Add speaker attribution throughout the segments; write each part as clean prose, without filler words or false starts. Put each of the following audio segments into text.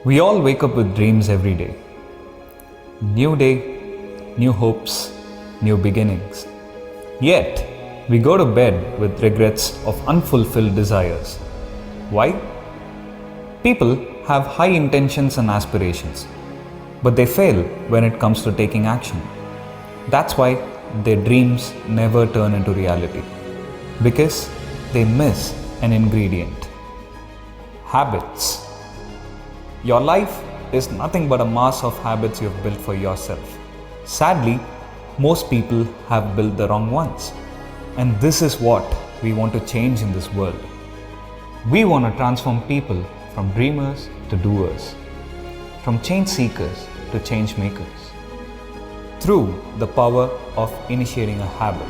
Speaker 1: We all wake up with dreams every day. New day, new hopes, new beginnings. Yet, we go to bed with regrets of unfulfilled desires. Why? People have high intentions and aspirations, but they fail when it comes to taking action. That's why their dreams never turn into reality, because they miss an ingredient: habits. Your life is nothing but a mass of habits you've built for yourself. Sadly, most people have built the wrong ones. And this is what we want to change in this world. We want to transform people from dreamers to doers, from change seekers to change makers, through the power of initiating a habit.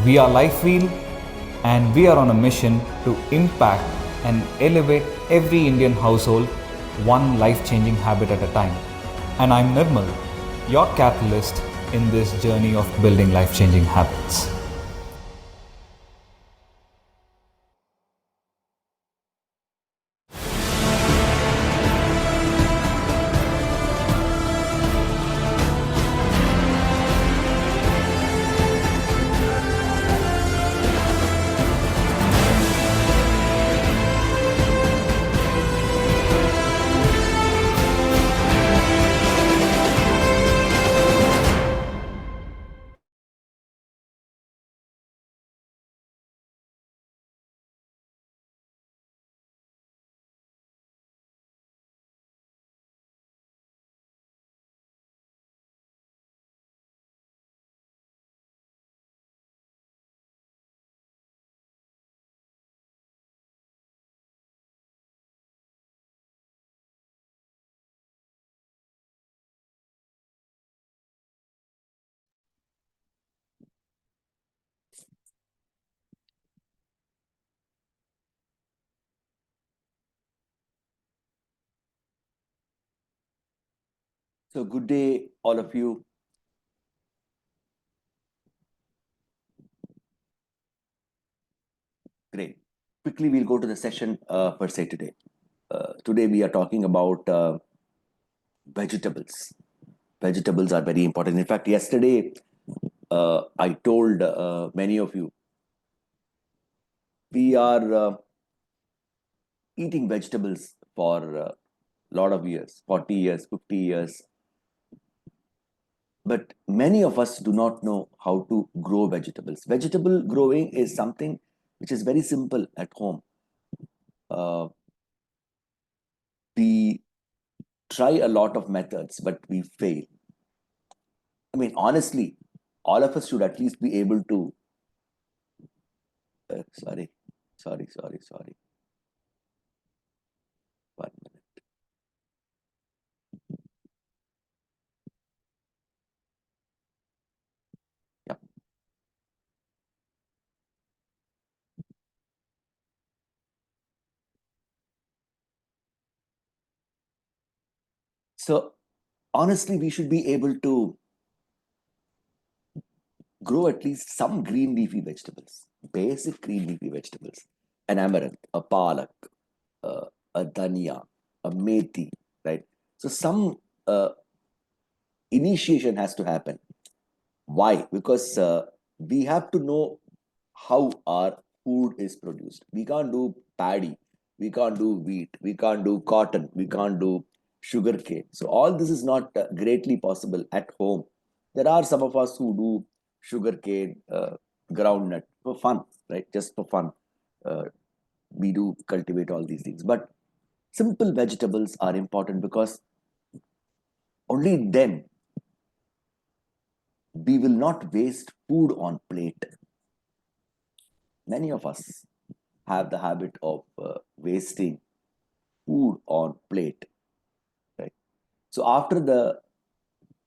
Speaker 1: We are Lifewheel, and we are on a mission to impact and elevate every Indian household one life-changing habit at a time. And I'm Nirmal, your catalyst in this journey of building life-changing habits.
Speaker 2: So, good day, all of you. Great. Quickly, we'll go to the session per se today. Today, we are talking about vegetables. Vegetables are very important. In fact, yesterday, I told many of you we are eating vegetables for a lot of years 40 years, 50 years. But many of us do not know how to grow vegetables. Vegetable growing is something which is very simple at home. We try a lot of methods, but we fail. I mean, honestly, all of us should at least be able to. Sorry. 1 minute. Yeah. So, honestly, we should be able to grow at least some green leafy vegetables, basic green leafy vegetables, an amaranth, a palak, a dhania, a methi, right? So, some initiation has to happen. Why? Because we have to know how our food is produced. We can't do paddy, we can't do wheat, we can't do cotton, we can't do sugarcane. So all this is not greatly possible at home. There are some of us who do sugarcane, groundnut for fun, right? Just for fun. Uh, we do cultivate all these things. But simple vegetables are important because only then we will not waste food on plate. Many of us have the habit of wasting food on plate, right? So after the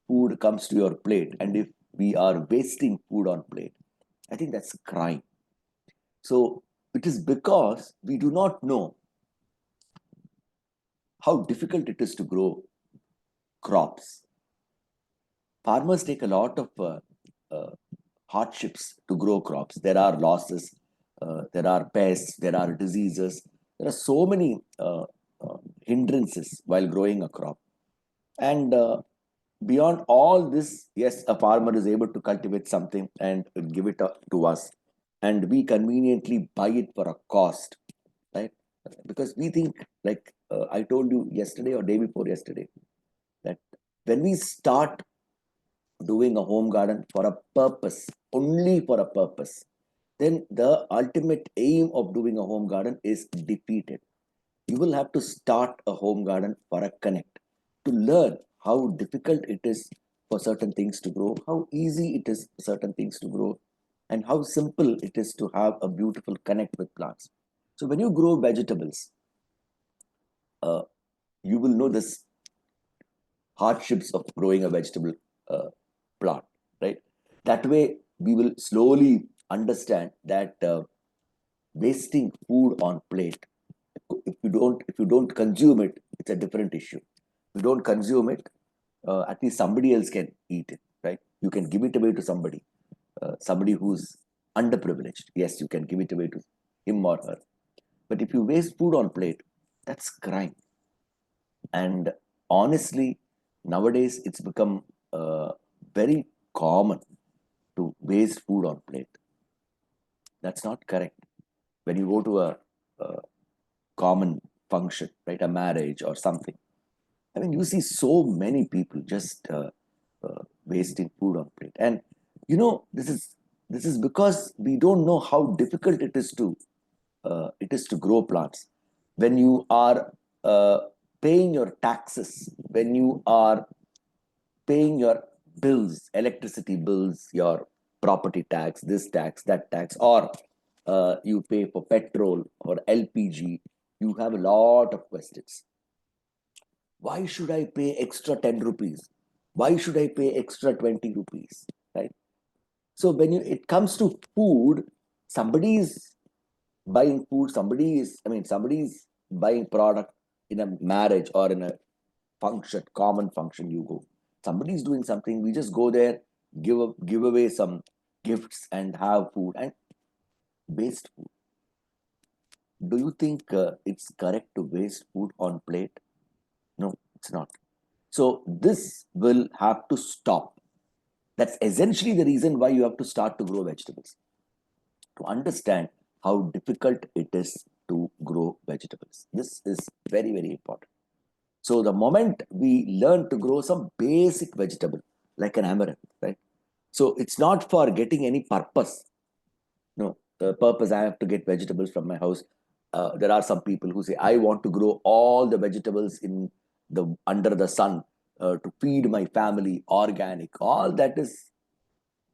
Speaker 2: food comes to your plate, and if we are wasting food on plate, I think that's a crime. So it is because we do not know how difficult it is to grow crops. Farmers take a lot of uh, hardships to grow crops. There are losses, there are pests, there are diseases, there are so many hindrances while growing a crop. And beyond all this, yes, a farmer is able to cultivate something and give it to us, and we conveniently buy it for a cost, right? Because we think, like I told you yesterday or day before yesterday, that when we start doing a home garden for a purpose, only for a purpose, then the ultimate aim of doing a home garden is defeated. You will have to start a home garden for a connect, to learn how difficult it is for certain things to grow, how easy it is for certain things to grow, and how simple it is to have a beautiful connect with plants. So when you grow vegetables, uh, you will know this hardships of growing a vegetable uh, plant, right? That way, we will slowly understand that wasting food on plate, if you don't consume it, it's a different issue. If you don't consume it, at least somebody else can eat it, right? You can give it away to somebody who's underprivileged. Yes, you can give it away to him or her. But if you waste food on plate, that's crime. And honestly, nowadays it's become very common to waste food on plate. That's not correct. When you go to a common function, right, a marriage or something, I mean, you see so many people just wasting food on plate, and this is because we don't know how difficult it is to grow plants. When you are uh, paying your taxes, when you are paying your bills, electricity bills, your property tax, this tax, that tax, or you pay for petrol or LPG, you have a lot of questions. Why should I pay extra 10 rupees? Why should I pay extra 20 rupees? Right? So when it comes to food, somebody is buying food, somebody is buying product in a marriage or in a function, common function you go. Somebody is doing something, we just go there, give away some gifts and have food and waste food. Do you think it's correct to waste food on plate? No, it's not. So this will have to stop. That's essentially the reason why you have to start to grow vegetables, to understand how difficult it is to grow vegetables. This is very, very important. So the moment we learn to grow some basic vegetable, like an amaranth, right? So it's not for getting any purpose. No, the purpose I have to get vegetables from my house. There are some people who say, I want to grow all the vegetables in the under the sun to feed my family, organic. All that is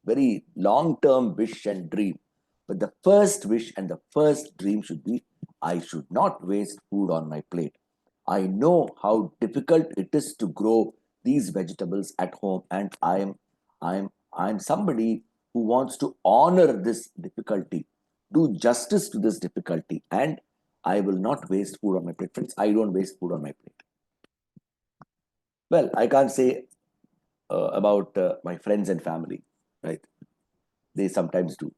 Speaker 2: very long-term wish and dream. But the first wish and the first dream should be, I should not waste food on my plate. I know how difficult it is to grow these vegetables at home, and I'm somebody who wants to honor this difficulty, do justice to this difficulty, and I will not waste food on my plate. Friends, I don't waste food on my plate. Well, I can't say about my friends and family, right? They sometimes do,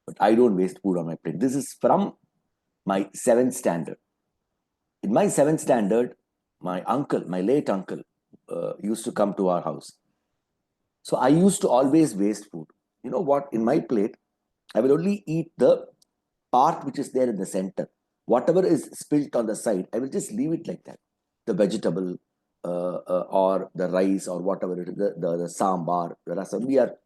Speaker 2: but I don't waste food on my plate. This is from my seventh standard. In my seventh standard, my uncle, my late uncle, used to come to our house. So I used to always waste food. You know what? In my plate, I will only eat the part which is there in the center. Whatever is spilt on the side, I will just leave it like that. The vegetable or the rice or whatever it is, the sambar, the rasam. We are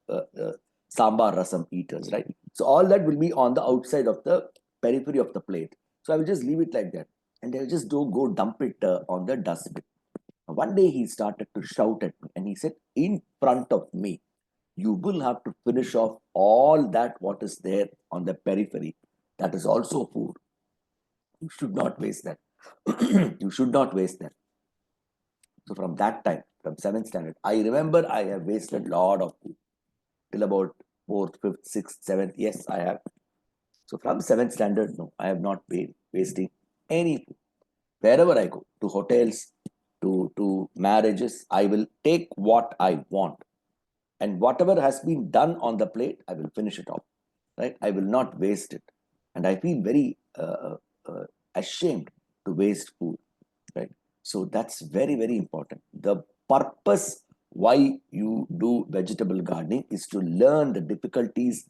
Speaker 2: sambar rasam eaters, right? So all that will be on the outside of the periphery of the plate. So I will just leave it like that. And I'll just go dump it on the dustbin. One day he started to shout at me and he said, in front of me, you will have to finish off all that what is there on the periphery. That is also food. You should not waste that. You should not waste them. So from that time, from seventh standard, I remember I have wasted a lot of food till about fourth, fifth, sixth, seventh. Yes, I have. So from seventh standard, no, I have not been wasting any food. Wherever I go, to hotels, to marriages, I will take what I want, and whatever has been done on the plate, I will finish it off. Right? I will not waste it, and I feel very ashamed to waste food. Right? So that's very, very important. The purpose why you do vegetable gardening is to learn the difficulties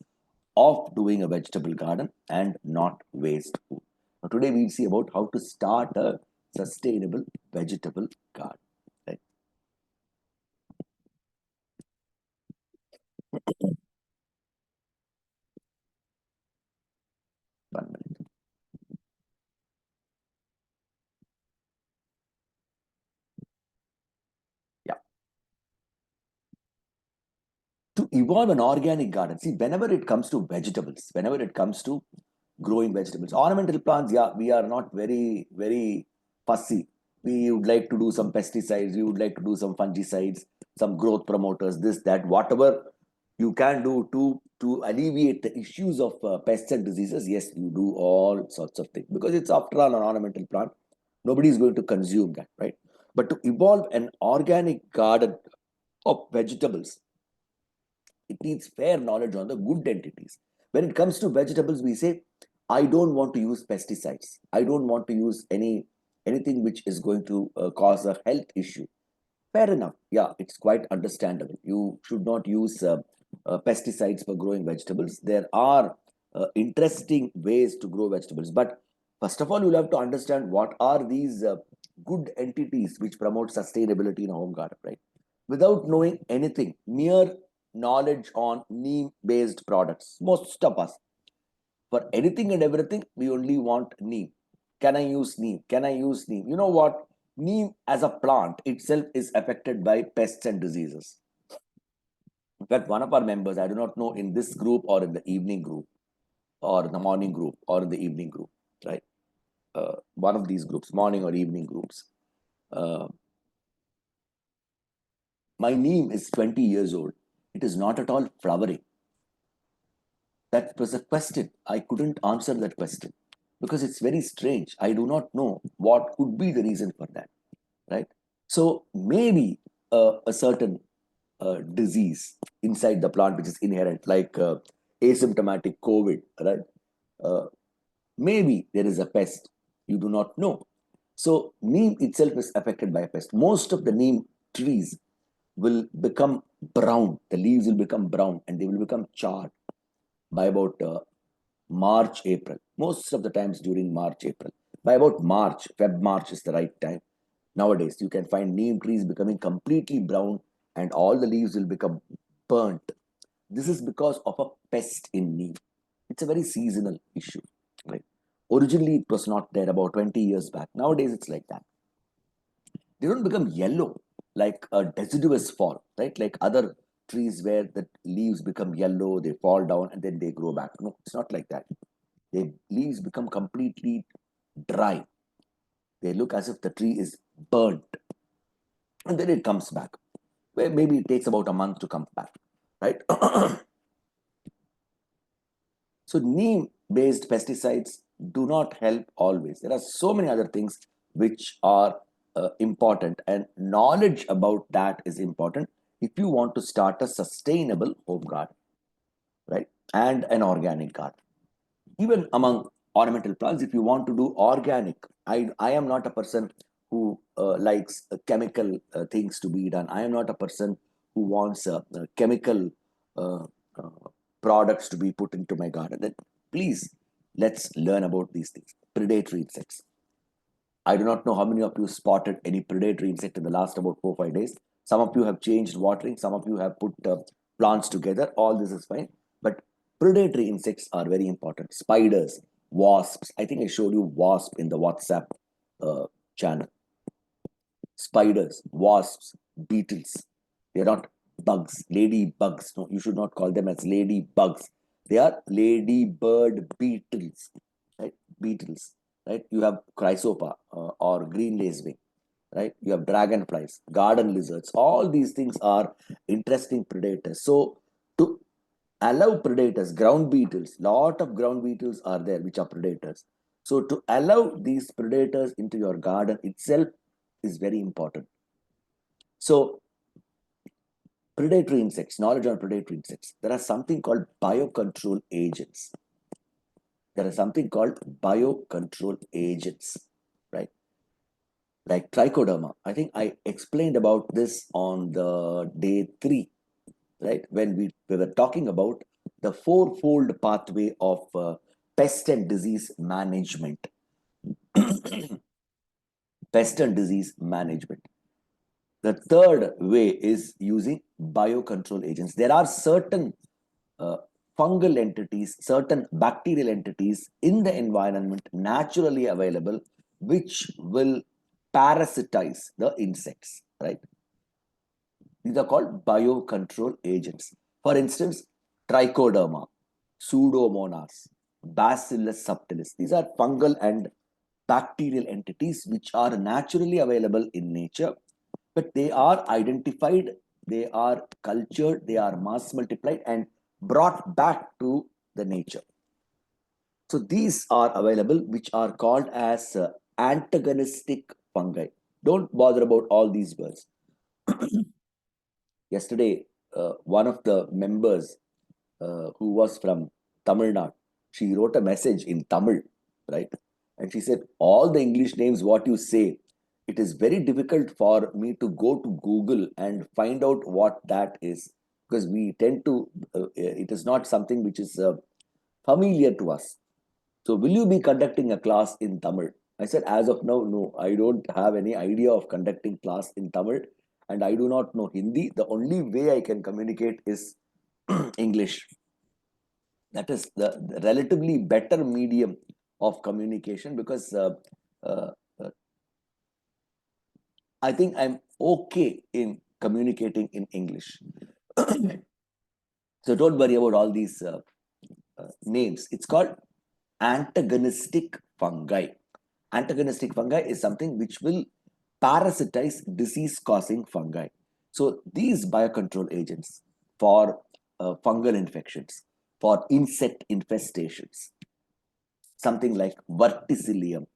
Speaker 2: of doing a vegetable garden and not waste food. Now, today we'll see about how to start a sustainable vegetable garden. Right? 1 minute. Yeah. To evolve an organic garden, see, whenever it comes to vegetables, whenever it comes to growing vegetables, ornamental plants, yeah, we are not very, very fussy. We would like to do some pesticides, we would like to do some fungicides, some growth promoters, this, that, whatever you can do to alleviate the issues of pests and diseases. Yes, you do all sorts of things because it's after all an ornamental plant. Nobody is going to consume that, right? But to evolve an organic garden of vegetables, it needs fair knowledge on the good entities. When it comes to vegetables, we say, I don't want to use pesticides. I don't want to use anything which is going to cause a health issue. Fair enough. Yeah, it's quite understandable. You should not use pesticides for growing vegetables. There are interesting ways to grow vegetables. But first of all, you'll have to understand what are these good entities which promote sustainability in a home garden, right? Without knowing anything, mere knowledge on neem based products, most of us, for anything and everything, we only want neem. Can I use neem? Can I use neem? You know what? Neem as a plant itself is affected by pests and diseases. In fact, one of our members, I do not know in this group or in the evening group or the morning group or in the evening group, right? One of these groups, morning or evening groups. Uh, my neem is 20 years old. It is not at all flowering. That was a question. I couldn't answer that question because it's very strange. I do not know what could be the reason for that, right? So maybe a certain disease inside the plant which is inherent, like asymptomatic COVID, right? Uh, Maybe there is a pest. You do not know. So neem itself is affected by a pest. Most of the neem trees will become brown. The leaves will become brown and they will become charred by about March, April. Most of the times during March, April. By about March, March is the right time. Nowadays, you can find neem trees becoming completely brown and all the leaves will become burnt. This is because of a pest in neem. It's a very seasonal issue. Right? Originally, it was not there about 20 years back. Nowadays, it's like that. They don't become yellow like a deciduous fall, right? Like other trees where the leaves become yellow, they fall down and then they grow back. No, it's not like that. The leaves become completely dry. They look as if the tree is burnt. And then it comes back. Where maybe it takes about a month to come back. Right? So neem based pesticides do not help always. There are so many other things which are important, and knowledge about that is important if you want to start a sustainable home garden, right? And an organic garden. Even among ornamental plants, if you want to do organic, I am not a person who likes chemical things to be done. I am not a person who wants chemical uh, uh, products to be put into my garden. Then please, let's learn about these things. Predatory insects. I do not know how many of you spotted any predatory insect in the last about 4 5 days. Some of you have changed watering. Some of you have put plants together. All this is fine. But predatory insects are very important. Spiders, wasps. I think I showed you wasp in the WhatsApp channel. Spiders, wasps, beetles. They are not bugs, lady bugs. No, you should not call them as lady bugs. They are ladybird beetles, right? Beetles. right? You have chrysopa or green lacewing, right? You have dragonflies, garden lizards. All these things are interesting predators. So to allow predators, ground beetles, lot of ground beetles are there which are predators. So to allow these predators into your garden itself is very important. So predatory insects, knowledge on predatory insects. There are something called biocontrol agents. There are something called biocontrol agents, right? Like trichoderma. I think I explained about this on the day 3, right? When we were talking about the fourfold pathway of pest and disease management. Pest and disease management. The third way is using biocontrol agents. There are certain uh, fungal entities, certain bacterial entities in the environment naturally available, which will parasitize the insects, right? These are called biocontrol agents. For instance, trichoderma, pseudomonas, bacillus subtilis. These are fungal and bacterial entities which are naturally available in nature, but they are identified, they are cultured, they are mass multiplied and brought back to the nature. So these are available, which are called as antagonistic fungi. Don't bother about all these words. Yesterday, one of the members who was from Tamil Nadu, she wrote a message in Tamil, right? And she said, all the English names, what you say, it is very difficult for me to go to Google and find out what that is, because we tend to, it is not something which is familiar to us. So, will you be conducting a class in Tamil? I said, as of now, no, I don't have any idea of conducting class in Tamil and I do not know Hindi. The only way I can communicate is English. That is the relatively better medium of communication because uh, uh, I think I'm okay in communicating in English. So don't worry about all these names. It's called antagonistic fungi. Antagonistic fungi is something which will parasitize disease causing fungi. So these biocontrol agents for fungal infections, for insect infestations, something like verticillium,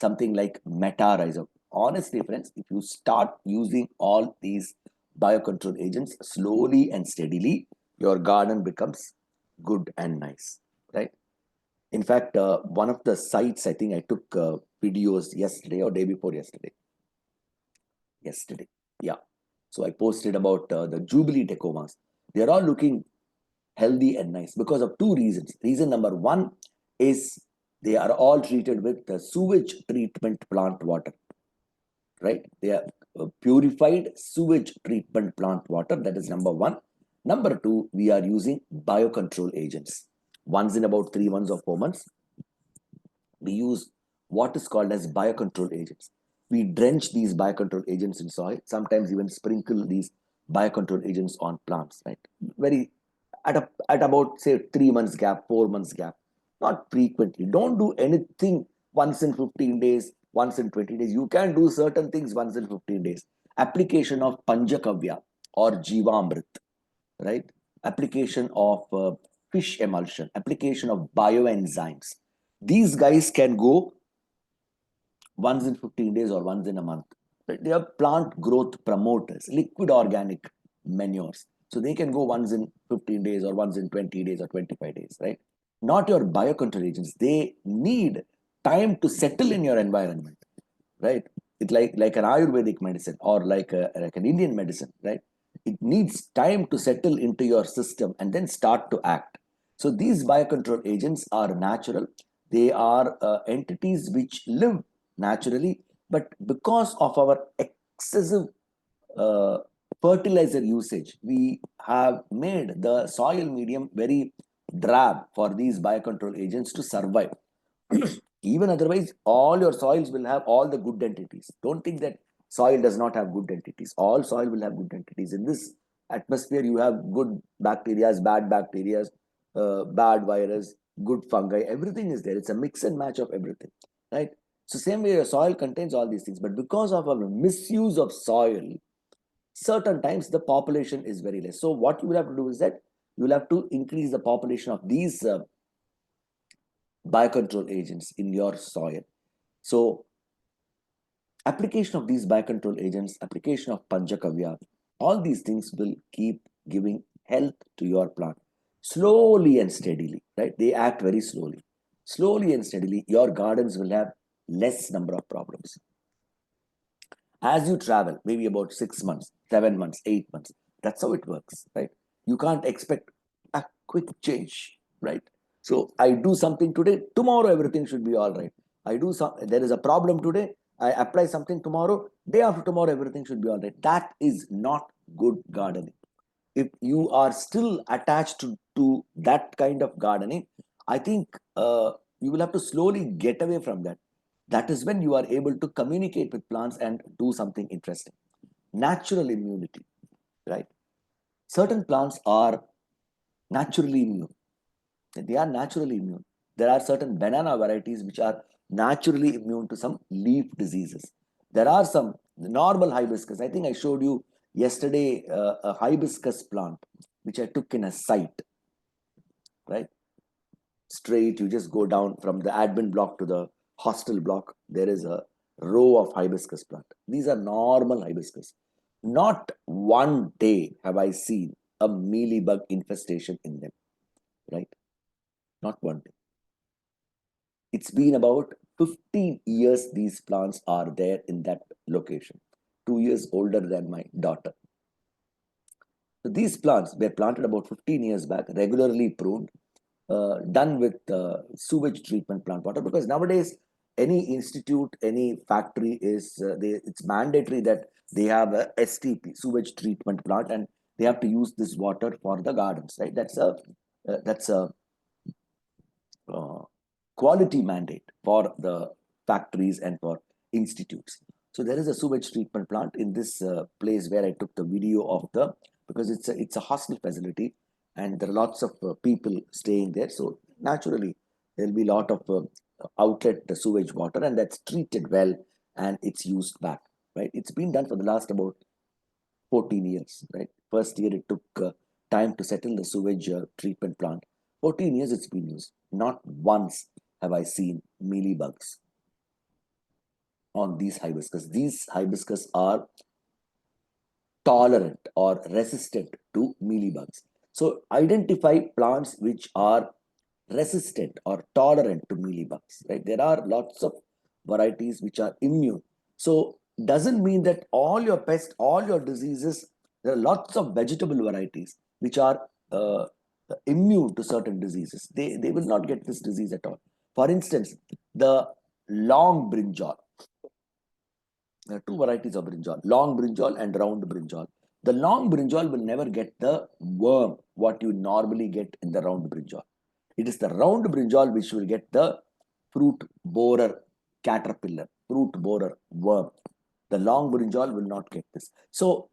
Speaker 2: something like metarhizium. Honestly, friends, if you start using all these biocontrol agents slowly and steadily, your garden becomes good and nice, right? In fact, one of the sites, I think I took videos yesterday or day before yesterday. Yesterday, yeah. So I posted about the Jubilee Tecomas. They are all looking healthy and nice because of two reasons. Reason number one is they are all treated with the sewage treatment plant water, right? They are purified sewage treatment plant water. That is number one. Number two, we are using biocontrol agents. Once in about 3 months or 4 months, we use what is called as biocontrol agents. We drench these biocontrol agents in soil, sometimes even sprinkle these biocontrol agents on plants, right? Very at about say 3 months gap, 4 months gap, not frequently. Don't do anything once in 15 days, once in 20 days. You can do certain things once in 15 days. Application of Panjakavya or Jivamrit, right? Application of fish emulsion, application of bioenzymes. These guys can go once in 15 days or once in a month. Right? They are plant growth promoters, liquid organic manures. So they can go once in 15 days or once in 20 days or 25 days, right? Not your biocontrol agents. They need time to settle in your environment, right? It's like an Ayurvedic medicine or like an Indian medicine, right? It needs time to settle into your system and then start to act. So these biocontrol agents are natural. They are entities which live naturally, but because of our excessive uh, fertilizer usage, we have made the soil medium very drab for these biocontrol agents to survive. Even otherwise, all your soils will have all the good entities. Don't think that soil does not have good entities. All soil will have good entities. In this atmosphere, you have good bacteria, bad virus, good fungi. Everything is there. It's a mix and match of everything. right? So same way your soil contains all these things, but because of our misuse of soil, certain times the population is very less. So what you will have to do is that you will have to increase the population of these biocontrol agents in your soil. So application of these biocontrol agents, application of Panchakavya, all these things will keep giving health to your plant slowly and steadily, right? They act very slowly. Slowly and steadily, your gardens will have less number of problems. As you travel, maybe about 6 months, 7 months, 8 months, that's how it works, right? You can't expect a quick change, right? So I do something today, tomorrow everything should be all right. There is a problem today, I apply something tomorrow, day after tomorrow everything should be all right. That is not good gardening. If you are still attached to that kind of gardening, I think you will have to slowly get away from that. That is when you are able to communicate with plants and do something interesting. Natural immunity, right? Certain plants are naturally immune. They are naturally immune. There are certain banana varieties which are naturally immune to some leaf diseases. There are some normal hibiscus. I think I showed you yesterday a hibiscus plant which I took in a site, right? Straight, you just go down from the admin block to the hostel block. There is a row of hibiscus plant. These are normal hibiscus. Not one day have I seen a mealybug infestation in them, right? Not one day. It's been about 15 years these plants are there in that location. 2 years older than my daughter. So these plants were planted about 15 years back, regularly pruned, done with sewage treatment plant water, because nowadays any institute, any factory it's mandatory that they have a STP, sewage treatment plant, and they have to use this water for the gardens, right? That's a uh, quality mandate for the factories and for institutes. So there is a sewage treatment plant in this place where I took the video of the, because it's a hostel facility and there are lots of people staying there. So naturally there will be a lot of outlet sewage water, and that's treated well and it's used back, right? It's been done for the last about 14 years, right? First year it took time to settle the sewage treatment plant. 14 years it's been used. Not once have I seen mealybugs on these hibiscus. These hibiscus are tolerant or resistant to mealybugs. So identify plants which are resistant or tolerant to mealybugs, right? There are lots of varieties which are immune. So doesn't mean that all your pests, all your diseases, there are lots of vegetable varieties which are immune to certain diseases. They will not get this disease at all. For instance, the long brinjal. There are two varieties of brinjal, long brinjal and round brinjal. The long brinjal will never get the worm, what you normally get in the round brinjal. It is the round brinjal which will get the fruit borer caterpillar, fruit borer worm. The long brinjal will not get this. So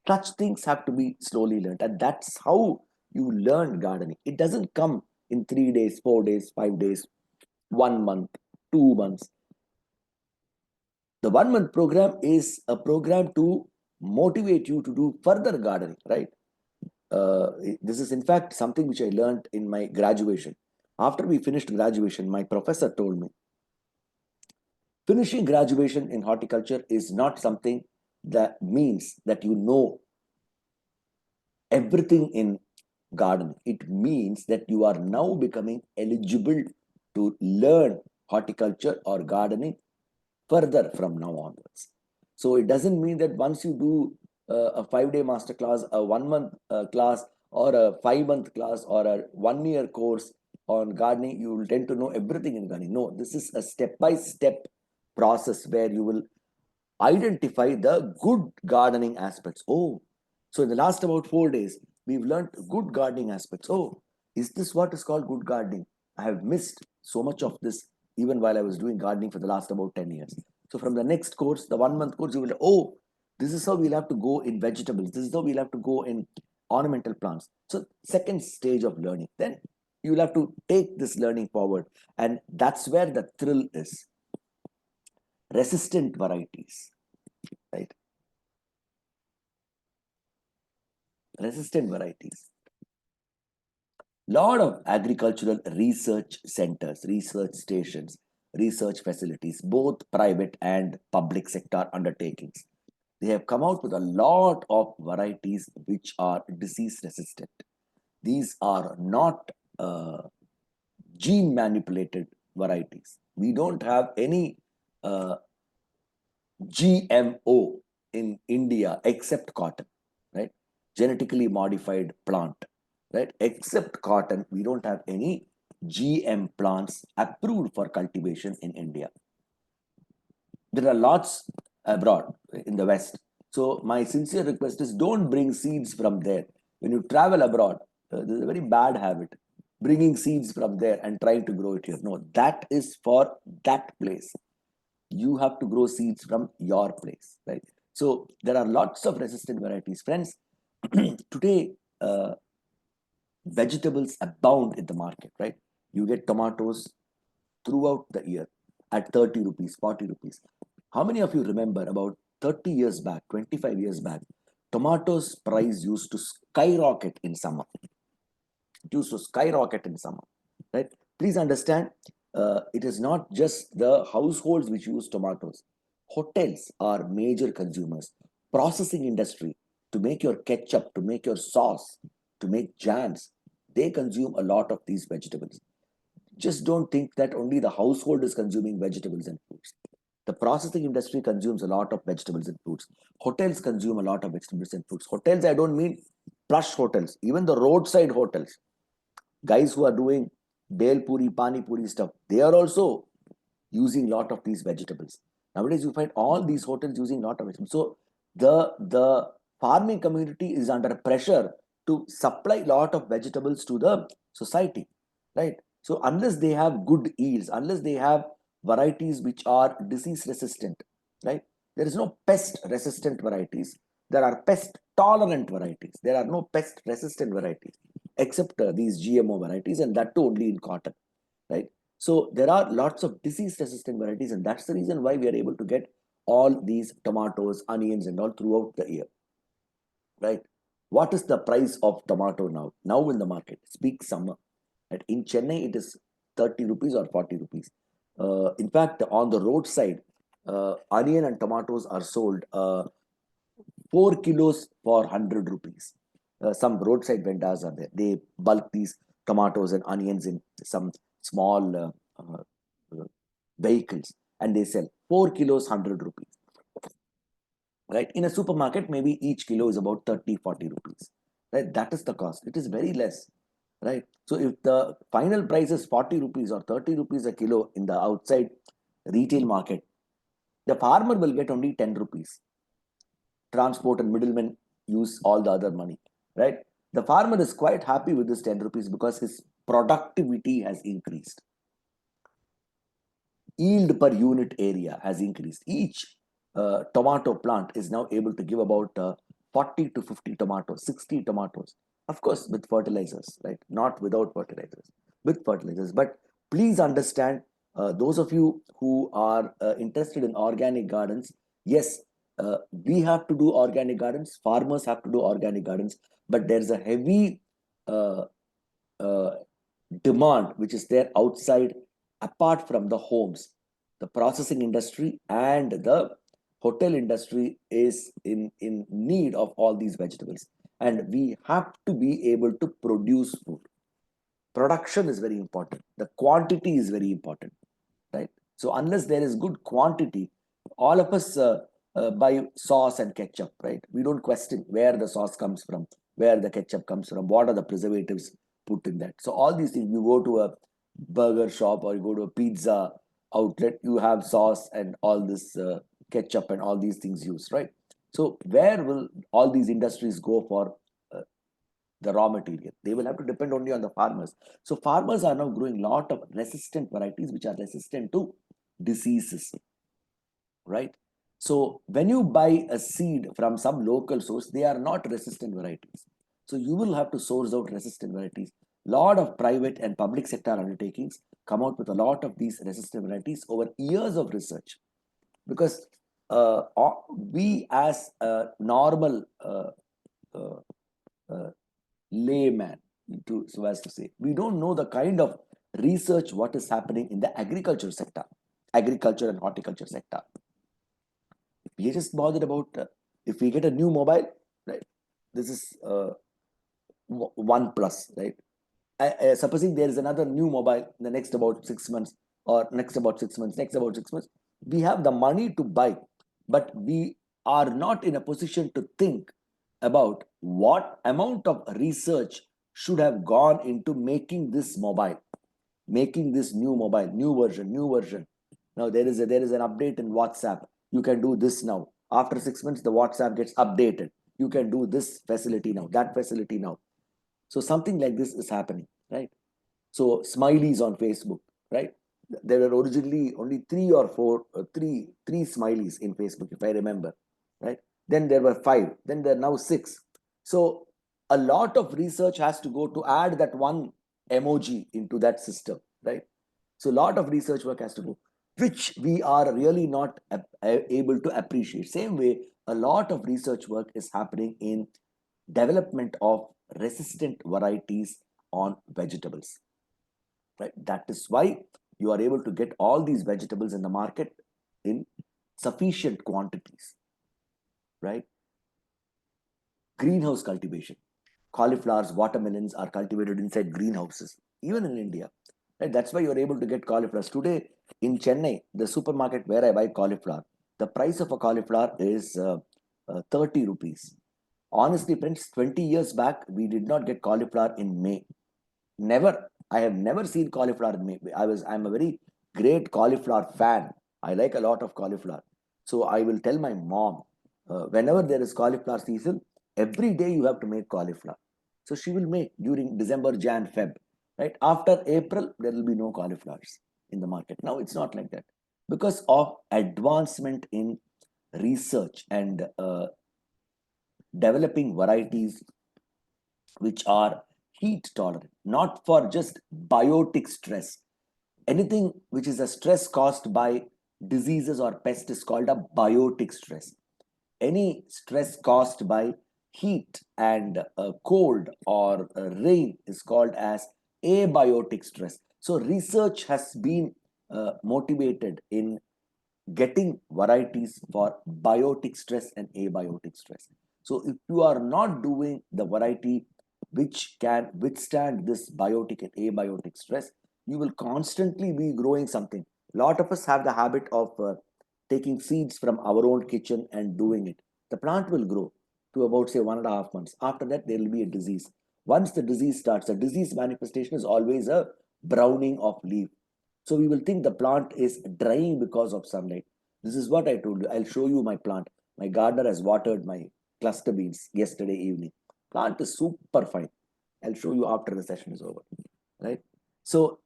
Speaker 2: such things have to be slowly learned, and that's how you learn gardening. It doesn't come in 3 days, 4 days, 5 days, 1 month, 2 months. The 1 month program is a program to motivate you to do further gardening, right? This is in fact something which I learned in my graduation. After we finished graduation, my professor told me, finishing graduation in horticulture is not something that means that you know everything in gardening. It means that you are now becoming eligible to learn horticulture or gardening further from now onwards. So it doesn't mean that once you do a 5 day master class, a 1 month class, or a 5 month class, or a 1 year course on gardening, you will tend to know everything in gardening. No, this is a step by step process where you will identify the good gardening aspects. Oh, so in the last about 4 days, we've learned good gardening aspects. Oh, is this what is called good gardening? I have missed so much of this even while I was doing gardening for the last about 10 years. So from the next course, the 1 month course, you will, oh, this is how we'll have to go in vegetables. This is how we'll have to go in ornamental plants. So second stage of learning. Then You'll have to take this learning forward. And that's where the thrill is. Resistant varieties, right? Resistant varieties. Lot of agricultural research centers, research stations, research facilities, both private and public sector undertakings. They have come out with a lot of varieties which are disease resistant. These are not gene manipulated varieties. We don't have any uh, GMO in India except cotton, right? Genetically modified plant, right? Except cotton, we don't have any GM plants approved for cultivation in India. There are lots abroad in the West. So my sincere request is don't bring seeds from there. When you travel abroad, this is a very bad habit. Bringing seeds from there and trying to grow it here. No, that is for that place. You have to grow seeds from your place, right? So there are lots of resistant varieties. Friends, today vegetables abound in the market, right? You get tomatoes throughout the year at 30 rupees, 40 rupees. How many of you remember about 30 years back, 25 years back, tomatoes price used to skyrocket in summer? It used to skyrocket in summer, right? Please understand, it is not just the households which use tomatoes. Hotels are major consumers. Processing industry, to make your ketchup, to make your sauce, to make jams, they consume a lot of these vegetables. Just don't think that only the household is consuming vegetables and fruits. The processing industry consumes a lot of vegetables and fruits. Hotels consume a lot of vegetables and fruits. Hotels, I don't mean plush hotels, even the roadside hotels. Guys who are doing bel puri, pani puri stuff, they are also using a lot of these vegetables. Nowadays, you find all these hotels using a lot of vegetables. So the farming community is under pressure to supply a lot of vegetables to the society, right? So unless they have good yields, unless they have varieties which are disease resistant, right? There is no pest resistant varieties. There are pest tolerant varieties. There are no pest resistant varieties except these GMO varieties, and that too only in cotton, right? So there are lots of disease resistant varieties, and that's the reason why we are able to get all these tomatoes, onions, and all throughout the year, right? What is the price of tomato now? Now in the market, it's peak summer. Right? In Chennai, it is 30 rupees or 40 rupees. In fact, on the roadside, onion and tomatoes are sold 4 kilos for 100 rupees. Some roadside vendors are there. They bulk these tomatoes and onions in some small vehicles and they sell 4 kilos 100 rupees. Right? In a supermarket, maybe each kilo is about 30, 40 rupees. Right? That is the cost. It is very less. Right? So if the final price is 40 rupees or 30 rupees a kilo in the outside retail market, the farmer will get only 10 rupees. Transport and middlemen use all the other money, right? The farmer is quite happy with this 10 rupees because his productivity has increased. Yield per unit area has increased. Each tomato plant is now able to give about 40 to 50 tomatoes, 60 tomatoes. Of course, with fertilizers, right? Not without fertilizers, with fertilizers. But please understand, those of you who are interested in organic gardens, yes, we have to do organic gardens, farmers have to do organic gardens, but there's a heavy uh, uh, demand which is there outside apart from the homes. The processing industry and the hotel industry is in need of all these vegetables, and we have to be able to produce food. Production is very important, the quantity is very important, right? So unless there is good quantity, all of us buy sauce and ketchup, right? We don't question where the sauce comes from, where the ketchup comes from, what are the preservatives put in that. So all these things, you go to a burger shop or you go to a pizza outlet, you have sauce and all this ketchup and all these things used, right? So where will all these industries go for the raw material? They will have to depend only on the farmers. So farmers are now growing a lot of resistant varieties which are resistant to diseases, right? So when you buy a seed from some local source, they are not resistant varieties. So you will have to source out resistant varieties. Lot of private and public sector undertakings come out with a lot of these resistant varieties over years of research, because we as a normal uh, uh, layman, so as to say, we don't know the kind of research what is happening in the agriculture and horticulture sector. If we are just bothered about if we get a new mobile, right? This is one plus, right? Supposing there is another new mobile in the next about 6 months, or next about 6 months, we have the money to buy, but we are not in a position to think about what amount of research should have gone into making this mobile, making this new version. Now there is an update in WhatsApp. You can do this now. After 6 months, the WhatsApp gets updated. You can do this facility now, that facility now. So something like this is happening, right? So smileys on Facebook, right? There were originally only three or four, three smileys in Facebook, if I remember, right? Then there were five. Then there are now six. So a lot of research has to go to add that one emoji into that system, right? So a lot of research work has to go, which we are really not able to appreciate. Same way, a lot of research work is happening in development of resistant varieties on vegetables, right? That is why you are able to get all these vegetables in the market in sufficient quantities, right? Greenhouse cultivation. Cauliflowers, watermelons are cultivated inside greenhouses, even in India, right? That's why you're able to get cauliflowers. Today in Chennai, the supermarket where I buy cauliflower, the price of a cauliflower is 30 rupees. Honestly, friends, 20 years back, we did not get cauliflower in May. Never. I have never seen cauliflower in May. I'm a very great cauliflower fan. I like a lot of cauliflower. So I will tell my mom, whenever there is cauliflower season, every day you have to make cauliflower. So she will make during December, Jan, Feb. Right? After April, there will be no cauliflowers in the market. Now it's not like that. Because of advancement in research and developing varieties which are heat tolerant, not for just biotic stress. Anything which is a stress caused by diseases or pest is called a biotic stress. Any stress caused by heat and cold or rain is called as abiotic stress. So research has been motivated in getting varieties for biotic stress and abiotic stress. So if you are not doing the variety which can withstand this biotic and abiotic stress, you will constantly be growing something. A lot of us have the habit of taking seeds from our own kitchen and doing it. The plant will grow to about say 1.5 months. After that, there will be a disease. Once the disease starts, the disease manifestation is always a browning of leaf. So we will think the plant is drying because of sunlight. This is what I told you. I'll show you my plant. My gardener has watered my cluster beans yesterday evening. Plant is super fine. I'll show you after the session is over. Right? So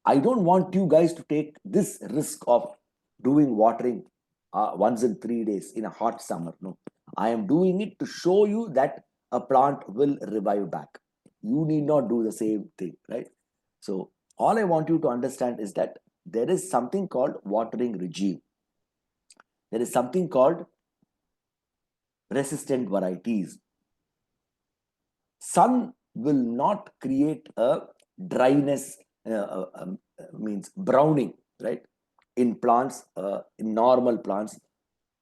Speaker 2: I don't want you guys to take this risk of doing watering once in 3 days in a hot summer. No, I am doing it to show you that a plant will revive back. You need not do the same thing, right? So all I want you to understand is that there is something called watering regime. There is something called resistant varieties. Sun will not create a dryness, means browning, right? In plants, in normal plants,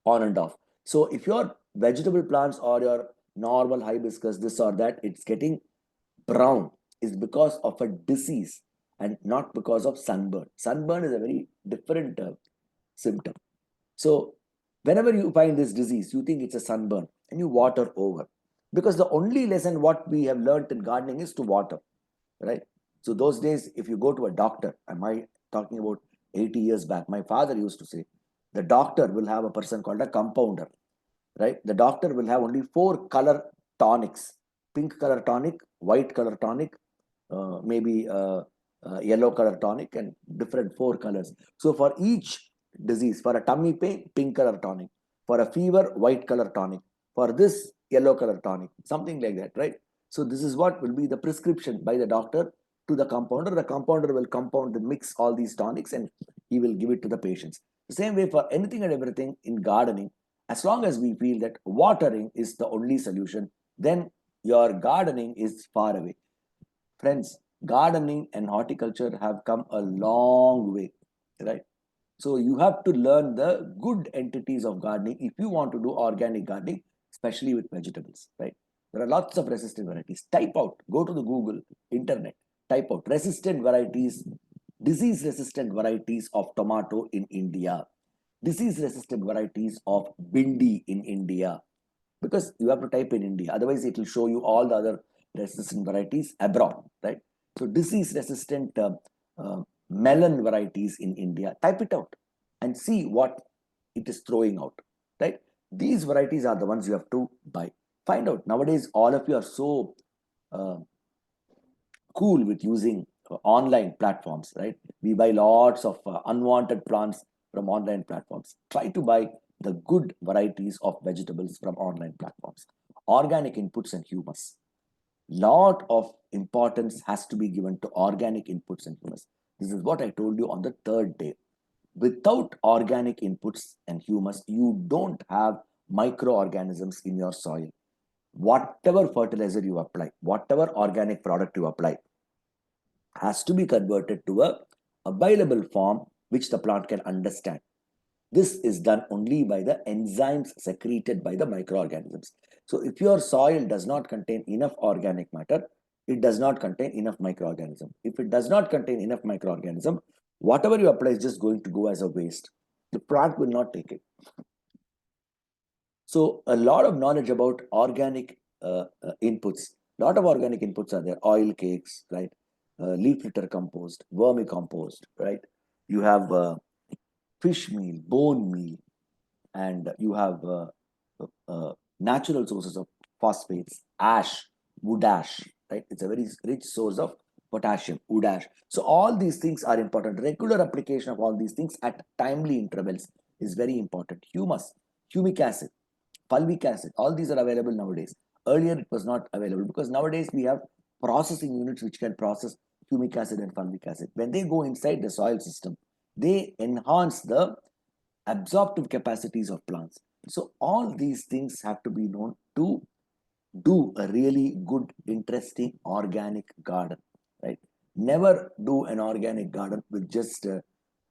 Speaker 2: on and off. So if your vegetable plants or your normal hibiscus, this or that, it's getting brown, is because of a disease and not because of sunburn. Sunburn is a very different symptom. So whenever you find this disease, you think it's a sunburn and you water over. Because the only lesson what we have learned in gardening is to water, right? So those days, if you go to a doctor, am I talking about 80 years back? My father used to say, the doctor will have a person called a compounder, right? The doctor will have only four color tonics: pink color tonic, white color tonic, maybe yellow color tonic, and different four colors. So for each disease, for a tummy pain, pink color tonic; for a fever, white color tonic; for this, yellow color tonic, something like that, right? So this is what will be the prescription by the doctor to the compounder will compound and mix all these tonics and he will give it to the patients. The same way for anything and everything in gardening, as long as we feel that watering is the only solution, then your gardening is far away. Friends, gardening and horticulture have come a long way, right? So you have to learn the good entities of gardening if you want to do organic gardening, especially with vegetables, right? There are lots of resistant varieties. Type out, go to the Google, internet, type out resistant varieties, disease resistant varieties of tomato in India, disease resistant varieties of bindi in India, because you have to type in India. Otherwise, it will show you all the other resistant varieties abroad, right? So disease resistant melon varieties in India, type it out and see what it is throwing out, right? These varieties are the ones you have to buy. Find out. Nowadays, all of you are so uh, cool with using online platforms, right? We buy lots of unwanted plants from online platforms. Try to buy the good varieties of vegetables from online platforms. Organic inputs and humus. Lot of importance has to be given to organic inputs and humus. This is what I told you on the third day. Without organic inputs and humus, you don't have microorganisms in your soil. Whatever fertilizer you apply, whatever organic product you apply, has to be converted to a available form which the plant can understand. This is done only by the enzymes secreted by the microorganisms. So if your soil does not contain enough organic matter, it does not contain enough microorganism. If it does not contain enough microorganism, whatever you apply is just going to go as a waste. The plant will not take it. So a lot of knowledge about organic inputs. A lot of organic inputs are there. Oil cakes, right? Leaf litter compost, vermicompost, right? You have fish meal, bone meal, and you have natural sources of phosphates, ash, wood ash, right? It's a very rich source of potassium, wood ash. So all these things are important. Regular application of all these things at timely intervals is very important. Humus, humic acid, fulvic acid, all these are available nowadays. Earlier it was not available because nowadays we have processing units which can process humic acid and fulvic acid. When they go inside the soil system, they enhance the absorptive capacities of plants. So all these things have to be known to do a really good, interesting organic garden, right? Never do an organic garden with just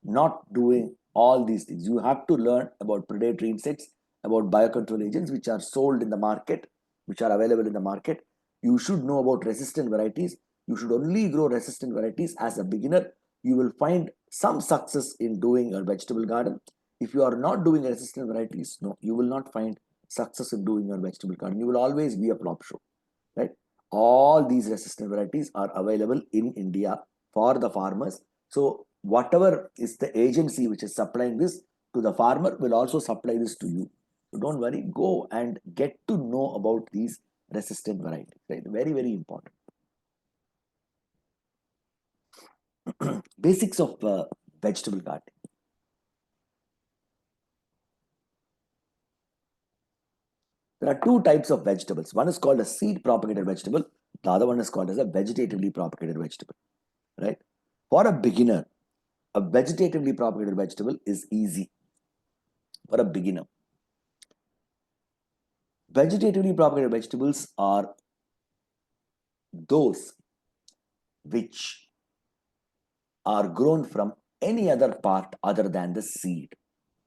Speaker 2: not doing all these things. You have to learn about predatory insects, about biocontrol agents which are sold in the market, which are available in the market. You should know about resistant varieties. You should only grow resistant varieties as a beginner. You will find some success in doing a vegetable garden. If you are not doing resistant varieties, no, you will not find success in doing your vegetable garden. You will always be a flop show, right? All these resistant varieties are available in India for the farmers. So whatever is the agency which is supplying this to the farmer will also supply this to you. So don't worry, go and get to know about these resistant varieties, right? Very, very important. Basics of vegetable gardening. There are two types of vegetables. One is called a seed propagated vegetable. The other one is called as a vegetatively propagated vegetable, right? For a beginner, a vegetatively propagated vegetable is easy for a beginner. Vegetatively propagated vegetables are those which are grown from any other part other than the seed,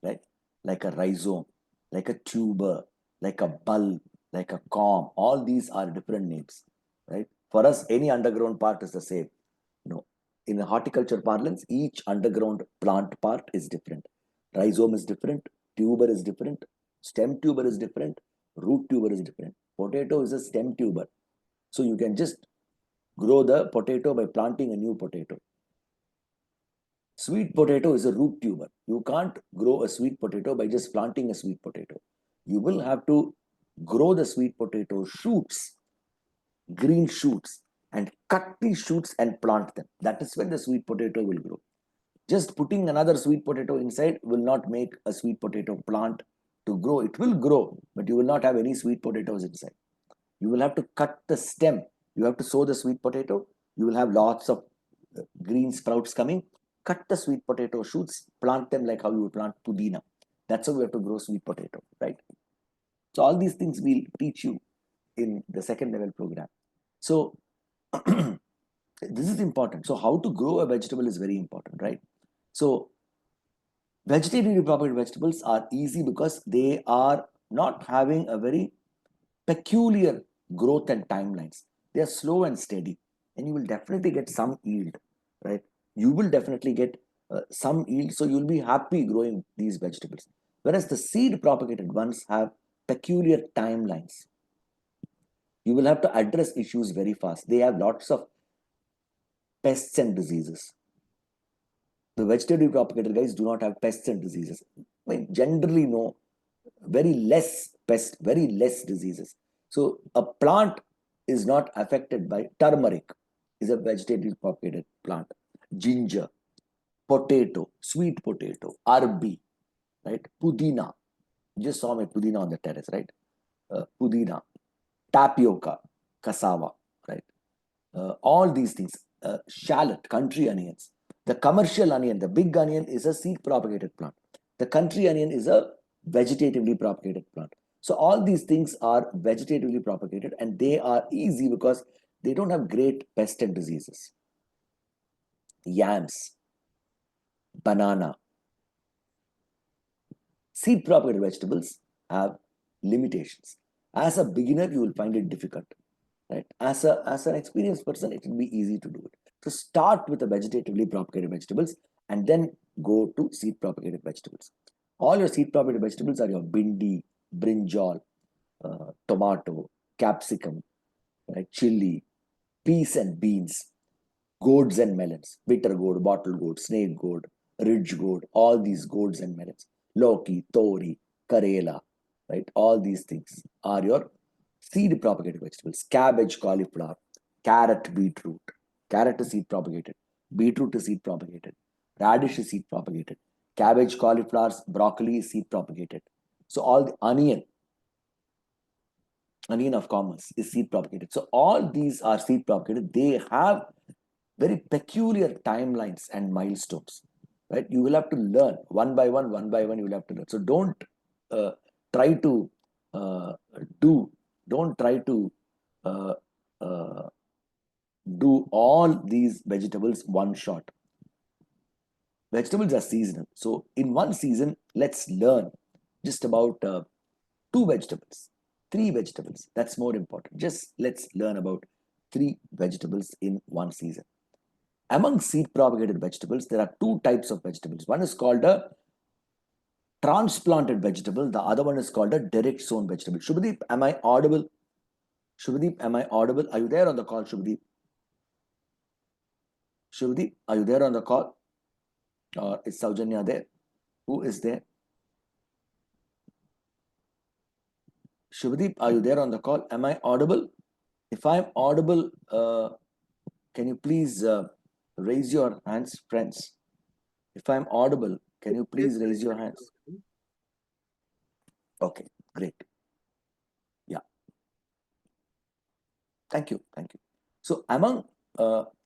Speaker 2: right? Like a rhizome, like a tuber, like a bulb, like a corm. All these are different names, right? For us, any underground part is the same. No. In the horticulture parlance, each underground plant part is different. Rhizome is different, tuber is different, stem tuber is different, root tuber is different. Potato is a stem tuber. So you can just grow the potato by planting a new potato. Sweet potato is a root tuber. You can't grow a sweet potato by just planting a sweet potato. You will have to grow the sweet potato shoots, green shoots, and cut these shoots and plant them. That is when the sweet potato will grow. Just putting another sweet potato inside will not make a sweet potato plant to grow. It will grow, but you will not have any sweet potatoes inside. You will have to cut the stem. You have to sow the sweet potato, You will have lots of green sprouts coming. Cut the sweet potato shoots, plant them like how you would plant pudina. That's how we have to grow sweet potato, right? So all these things we'll teach you in the second level program. So this is important. So how to grow a vegetable is very important, right? So vegetatively propagated vegetables are easy because they are not having a very peculiar growth and timelines. They are slow and steady, and you will definitely get some yield, right? You will definitely get some yield, so you'll be happy growing these vegetables. Whereas the seed propagated ones have peculiar timelines. You will have to address issues very fast. They have lots of pests and diseases. The vegetatively propagated guys do not have pests and diseases. I mean, generally, no, very less pests, very less diseases. So a plant is not affected by turmeric, is a vegetatively propagated plant. Ginger, potato, sweet potato, arbi, right? Pudina. You just saw my pudina on the terrace, right? Pudina, tapioca, cassava, right? All these things. Shallot, country onions. The commercial onion, the big onion, is a seed propagated plant. The country onion is a vegetatively propagated plant. So all these things are vegetatively propagated, and they are easy because they don't have great pest and diseases. Yams, banana, seed propagated vegetables have limitations. As a beginner, you will find it difficult. Right? As an experienced person, it will be easy to do it. So start with the vegetatively propagated vegetables and then go to seed propagated vegetables. All your seed propagated vegetables are your bindi, brinjal, tomato, capsicum, right? Chili, peas and beans, gourds and melons, bitter gourd, bottle gourd, snake gourd, ridge gourd, all these gourds and melons, Loki, tori, karela, right? All these things are your seed propagated vegetables. Cabbage, cauliflower, carrot, beetroot. Carrot is seed propagated. Beetroot is seed propagated. Radish is seed propagated. Cabbage, cauliflowers, broccoli is seed propagated. So all the onion of commerce is seed propagated. So all these are seed propagated. They have very peculiar timelines and milestones, right? You will have to learn one by one, you will have to learn. So uh, try to uh, do, don't try to uh, uh, do all these vegetables one shot. Vegetables are seasonal. So in one season, let's learn just about two vegetables, three vegetables. That's more important. Just let's learn about three vegetables in one season. Among seed propagated vegetables, there are two types of vegetables. One is called a transplanted vegetable. The other one is called a direct sown vegetable. Shubhadeep, am I audible? Shubhadeep, am I audible? Are you there on the call, Shubhadeep? Shubhadeep, are you there on the call? Or is Saujanya there? Who is there? Shubhadeep, are you there on the call? Am I audible? If I'm audible, can you please raise your hands, friends? If I'm audible, can you please raise your hands? Okay, great. Yeah. Thank you. Thank you. So among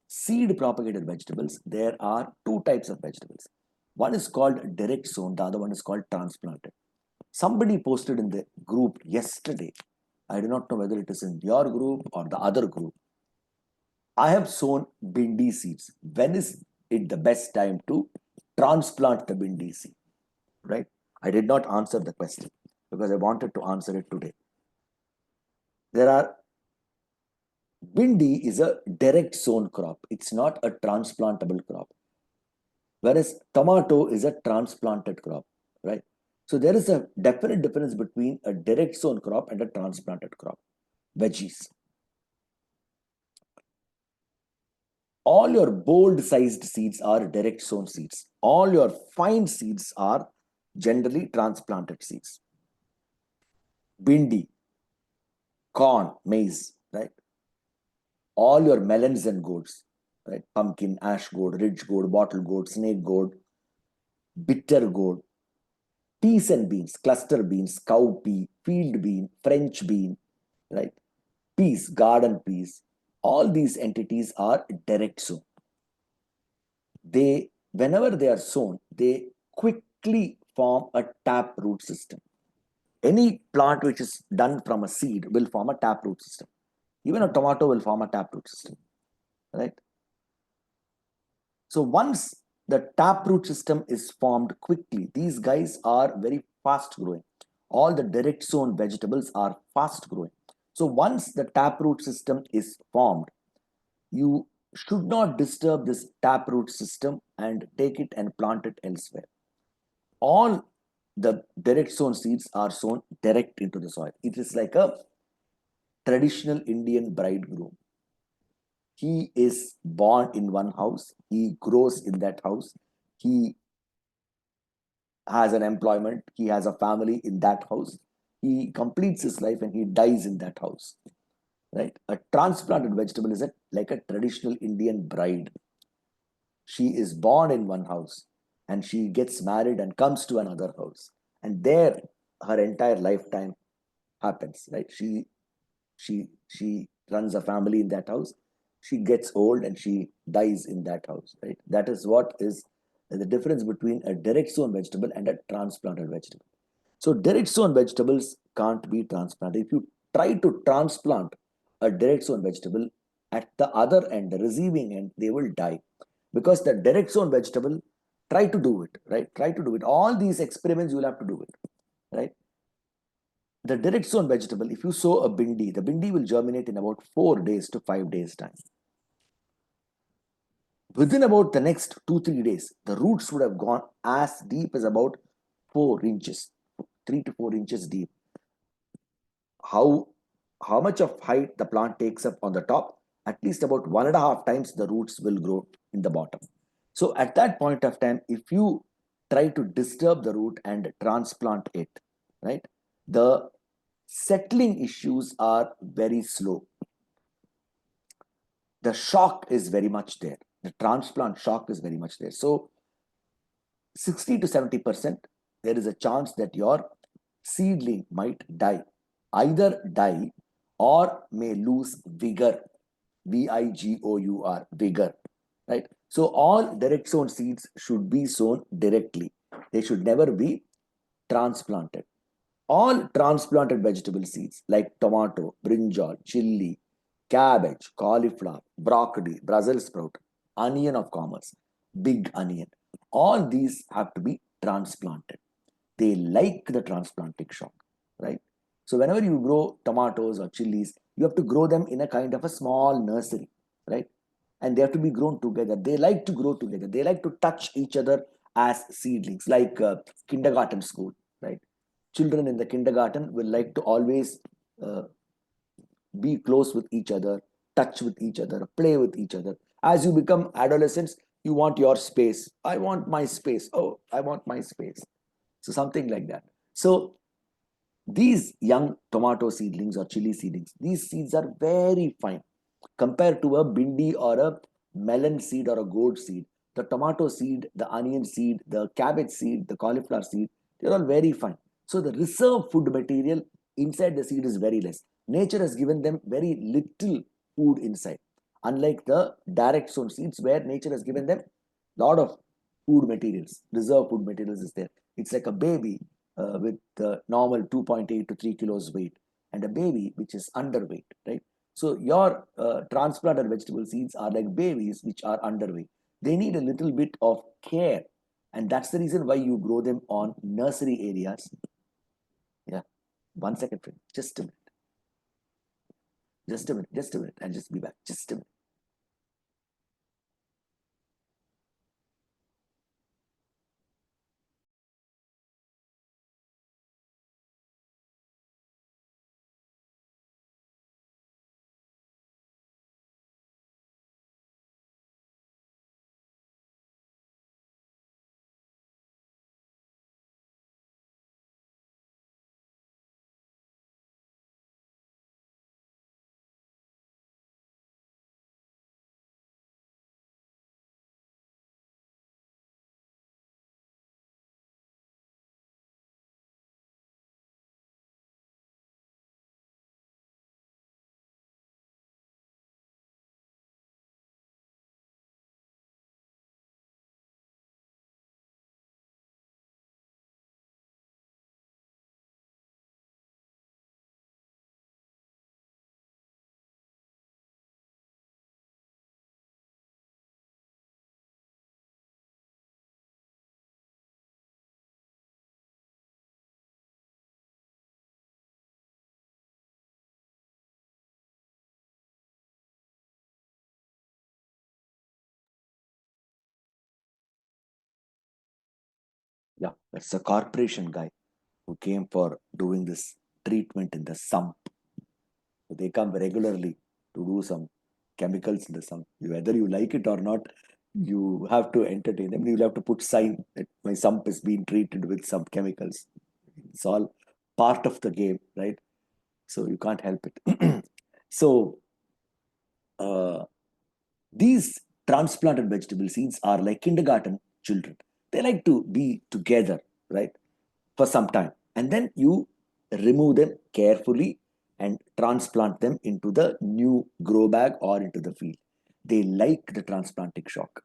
Speaker 2: seed propagated vegetables, there are two types of vegetables. One is called direct sown, the other one is called transplanted. Somebody posted in the group yesterday. I do not know whether it is in your group or the other group. I have sown bindi seeds. When is it the best time to transplant the bindi seed? Right? I did not answer the question because I wanted to answer it today. There are Bindi is a direct sown crop. It's not a transplantable crop. Whereas tomato is a transplanted crop, right? So there is a definite difference between a direct sown crop and a transplanted crop. Veggies. All your bold sized seeds are direct sown seeds. All your fine seeds are generally transplanted seeds. Bindi, corn, maize, right? All your melons and gourds, right? Pumpkin, ash gourd, ridge gourd, bottle gourd, snake gourd, bitter gourd, peas and beans, cluster beans, cowpea, field bean, French bean, right? Peas, garden peas, All these entities are direct sown. Whenever they are sown, they quickly form a tap root system. Any plant which is done from a seed will form a tap root system. Even a tomato will form a tap root system, right? So once the taproot system is formed quickly, these guys are very fast growing. All the direct sown vegetables are fast growing. So once the taproot system is formed, you should not disturb this taproot system and take it and plant it elsewhere. All the direct sown seeds are sown direct into the soil. It is like a traditional Indian bridegroom. He is born in one house, he grows in that house, he has an employment, he has a family in that house, he completes his life and he dies in that house. Right? A transplanted vegetable is like a traditional Indian bride. She is born in one house and she gets married and comes to another house. And there her entire lifetime happens. Right? She runs a family in that house. She gets old and she dies in that house. Right? That is what is the difference between a direct sown vegetable and a transplanted vegetable. So direct sown vegetables can't be transplanted. If you try to transplant a direct sown vegetable, at the other end, the receiving end, they will die. Because the direct sown vegetable, try to do it, right? Try to do it. All these experiments, you will have to do it, right? The direct sown vegetable, if you sow a bindi, the bindi will germinate in about 4 days to 5 days time. Within about the next 2-3 days, the roots would have gone as deep as about 4 inches, 3 to 4 inches deep. How much of height the plant takes up on the top? At least about 1.5 times the roots will grow in the bottom. So at that point of time, if you try to disturb the root and transplant it, right, the settling issues are very slow. The shock is very much there. The transplant shock is very much there. So 60 to 70%, there is a chance that your seedling might die. Either die or may lose vigor. Vigor, vigor. Right? So all direct sown seeds should be sown directly. They should never be transplanted. All transplanted vegetable seeds like tomato, brinjal, chili, cabbage, cauliflower, broccoli, Brussels sprout, onion of commerce, big onion, all these have to be transplanted. They like the transplanting shock, right? So whenever you grow tomatoes or chilies, you have to grow them in a kind of a small nursery, right? And they have to be grown together. They like to grow together. They like to touch each other as seedlings, like kindergarten school, right? Children in the kindergarten will like to always uh, be close with each other, touch with each other, play with each other. As you become adolescents, you want your space. I want my space. Oh, I want my space. So something like that. So these young tomato seedlings or chili seedlings, these seeds are very fine compared to a bindi or a melon seed or a gourd seed. The tomato seed, the onion seed, the cabbage seed, the cauliflower seed, they're all very fine. So the reserve food material inside the seed is very less. Nature has given them very little food inside. Unlike the direct sown seeds where nature has given them a lot of food materials, reserve food materials is there. It's like a baby with the normal 2.8 to 3 kilos weight and a baby which is underweight, right? So your transplanted vegetable seeds are like babies which are underweight. They need a little bit of care, and that's the reason why you grow them on nursery areas. Yeah, 1 second, friend. Just a minute. Just a minute. Just a minute. I'll just be back. Just a minute. Yeah, that's a corporation guy who came for doing this treatment in the sump. So they come regularly to do some chemicals in the sump. Whether you like it or not, you have to entertain them. You'll have to put sign that my sump is being treated with some chemicals. It's all part of the game, right? So you can't help it. So uh, these transplanted vegetable seeds are like kindergarten children. They like to be together, right, for some time. And then you remove them carefully and transplant them into the new grow bag or into the field. They like the transplanting shock.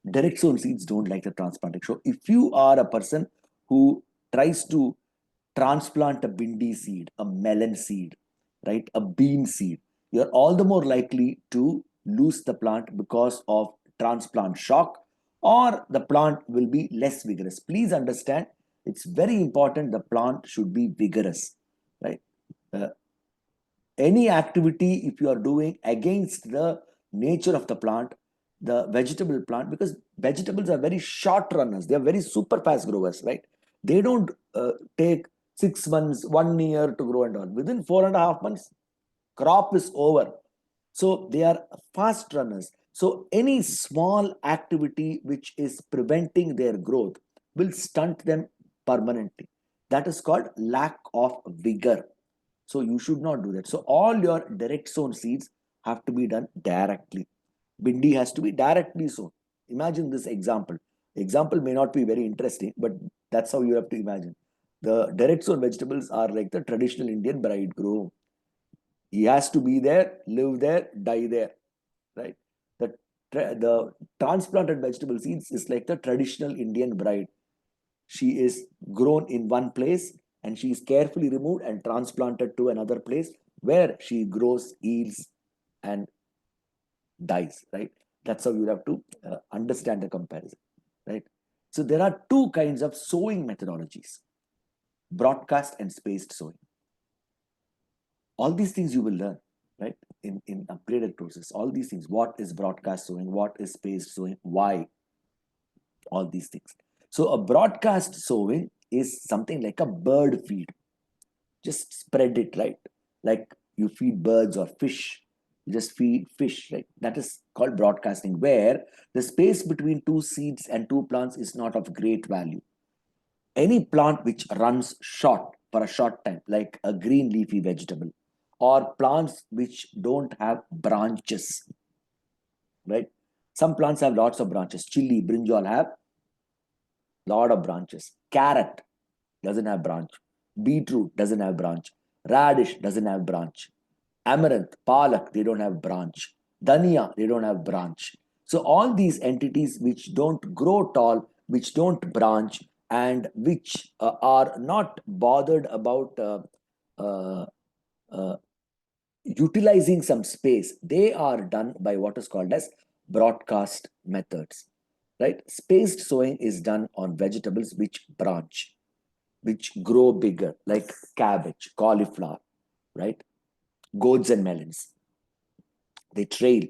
Speaker 2: Direct sown seeds don't like the transplanting shock. If you are a person who tries to transplant a bindi seed, a melon seed, right, a bean seed, you're all the more likely to lose the plant because of transplant shock, or the plant will be less vigorous. Please understand, it's very important the plant should be vigorous, right? Uh, any activity if you are doing against the nature of the plant, the vegetable plant, because vegetables are very short runners, they are very super fast growers, right? They don't take 6 months, 1 year to grow, and all within 4.5 months crop is over. So they are fast runners. So any small activity which is preventing their growth will stunt them permanently. That is called lack of vigor. So you should not do that. So all your direct sown seeds have to be done directly. Bindi has to be directly sown. Imagine this example. Example may not be very interesting, but that's how you have to imagine. The direct sown vegetables are like the traditional Indian bridegroom. He has to be there, live there, die there, right? The transplanted vegetable seeds is like the traditional Indian bride. She is grown in one place and she is carefully removed and transplanted to another place where she grows, yields, and dies, right? That's how you have to understand the comparison, right? So there are two kinds of sowing methodologies: broadcast and spaced sowing. All these things you will learn, right, in upgraded courses. All these things: what is broadcast sowing, what is spaced sowing, why, all these things. So a broadcast sowing is something like a bird feed. Just spread it, right? Like you feed birds or fish, you just feed fish, right? That is called broadcasting, where the space between two seeds and two plants is not of great value. Any plant which runs short for a short time, like a green leafy vegetable, or plants which don't have branches, right? Some plants have lots of branches. Chili, brinjal have lot of branches. Carrot doesn't have branch. Beetroot doesn't have branch. Radish doesn't have branch. Amaranth, palak, they don't have branch. Dhania, they don't have branch. So all these entities which don't grow tall, which don't branch, and which are not bothered about uh, uh, utilizing some space, they are done by what is called as broadcast methods, right? Spaced sowing is done on vegetables which branch, which grow bigger, like cabbage, cauliflower, right? Gourds and melons. They trail,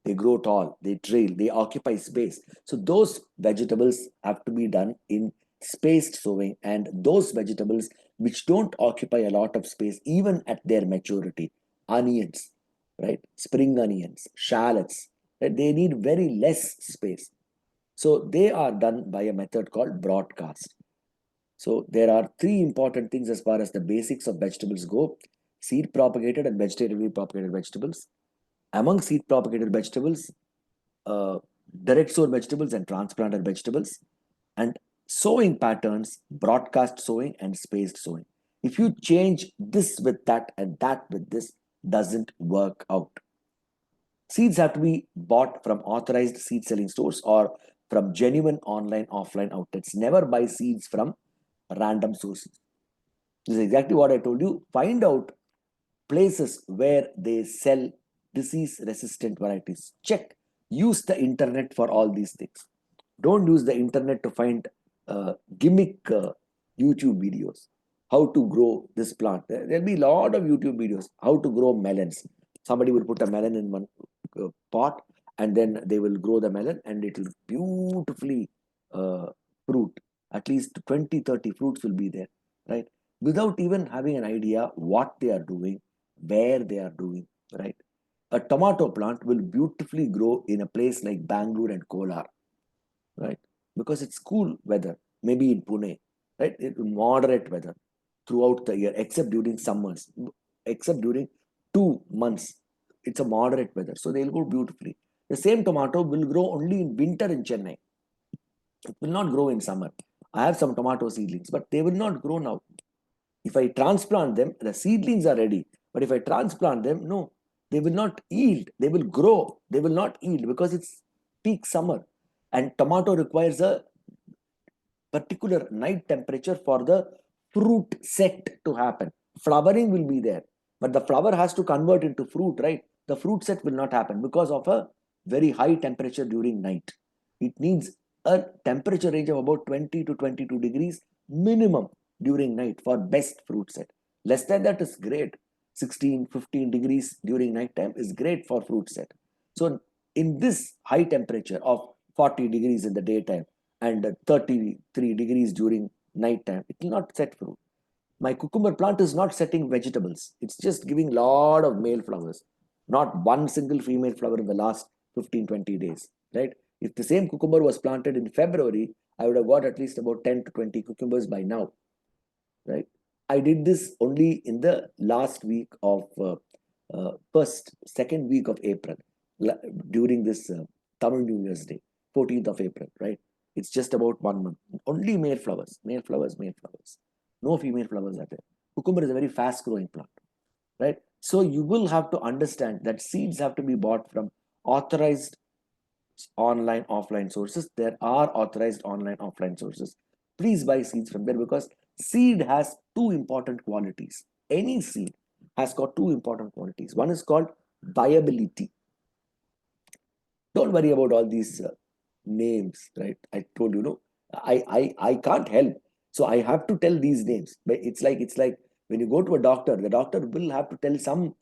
Speaker 2: they grow tall, they trail, they occupy space. So those vegetables have to be done in spaced sowing, and those vegetables which don't occupy a lot of space, even at their maturity, onions, right? Spring onions, shallots, right? They need very less space. So they are done by a method called broadcast. So there are three important things as far as the basics of vegetables go: seed propagated and vegetatively propagated vegetables. Among seed propagated vegetables, uh, direct sown vegetables and transplanted vegetables, and sowing patterns, broadcast sowing and spaced sowing. If you change this with that and that with this, doesn't work out. Seeds have to be bought from authorized seed selling stores or from genuine online offline outlets. Never buy seeds from random sources. This is exactly what I told you. Find out places where they sell disease resistant varieties. Check. Use the internet for all these things. Don't use the internet to find gimmick YouTube videos. How to grow this plant. There'll be a lot of YouTube videos. How to grow melons. Somebody will put a melon in one pot, and then they will grow the melon and it will beautifully fruit. At least 20, 30 fruits will be there, right? Without even having an idea what they are doing, where they are doing, right? A tomato plant will beautifully grow in a place like Bangalore and Kolar, right? Because it's cool weather, maybe in Pune, right? It moderate weather throughout the year, except during summers, except during 2 months. It's a moderate weather, so they'll grow beautifully. The same tomato will grow only in winter in Chennai. It will not grow in summer. I have some tomato seedlings, but they will not grow now. If I transplant them, the seedlings are ready. But if I transplant them, no, they will not yield. They will grow. They will not yield because it's peak summer. And tomato requires a particular night temperature for the fruit set to happen. Flowering will be there, but the flower has to convert into fruit, right? The fruit set will not happen because of a very high temperature during night. It needs a temperature range of about 20 to 22 degrees minimum during night for best fruit set. Less than that is great. 16, 15 degrees during night time is great for fruit set. So in this high temperature of 40 degrees in the daytime and 33 degrees during night time, it will not set fruit. My cucumber plant is not setting vegetables. It's just giving lot of male flowers, not one single female flower in the last 15, 20 days, right? If the same cucumber was planted in February, I would have got at least about 10 to 20 cucumbers by now, right? I did this only in the last week of second week of April, during this Tamil New Year's Day, 14th of April, right? It's just about 1 month. Only male flowers, male flowers, male flowers. No female flowers are there. Cucumber is a very fast growing plant, right? So you will have to understand that seeds have to be bought from authorized online, offline sources. There are authorized online, offline sources. Please buy seeds from there because seed has two important qualities. Any seed has got two important qualities. One is called viability. Don't worry about all these names, right? I told you, no, I can't help. So I have to tell these names. But it's like when you go to a doctor, the doctor will have to tell some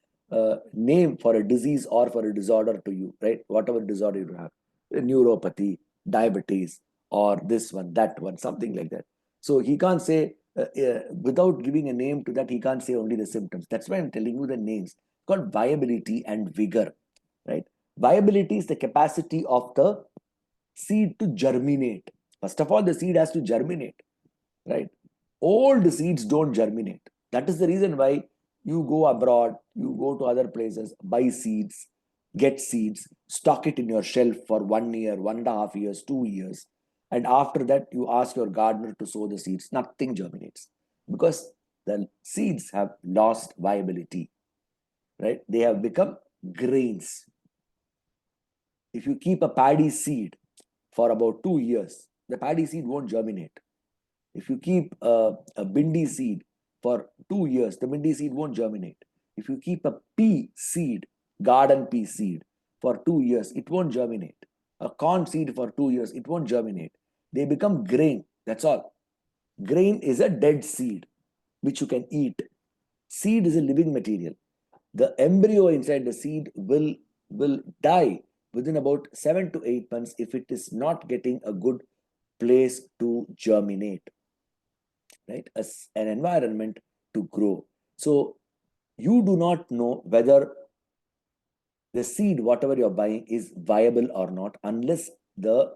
Speaker 2: name for a disease or for a disorder to you, right? Whatever disorder you have, neuropathy, diabetes, or this one, that one, something like that. So he can't say without giving a name to that. He can't say only the symptoms. That's why I'm telling you the names. Called viability and vigor, right? Viability is the capacity of the seed to germinate. First of all, the seed has to germinate, right? Old seeds don't germinate. That is the reason why you go abroad, you go to other places, buy seeds, get seeds, stock it in your shelf for 1 year, 1.5 years, 2 years. And after that, you ask your gardener to sow the seeds. Nothing germinates because the seeds have lost viability, right? They have become grains. If you keep a paddy seed for about 2 years, the paddy seed won't germinate. If you keep a bindi seed for 2 years, the bindi seed won't germinate. If you keep a pea seed, garden pea seed, for 2 years, it won't germinate. A corn seed for 2 years, it won't germinate. They become grain. That's all. Grain is a dead seed which you can eat. Seed is a living material. The embryo inside the seed will die within about 7 to 8 months if it is not getting a good place to germinate, right? As an environment to grow. So you do not know whether the seed, whatever you're buying, is viable or not unless the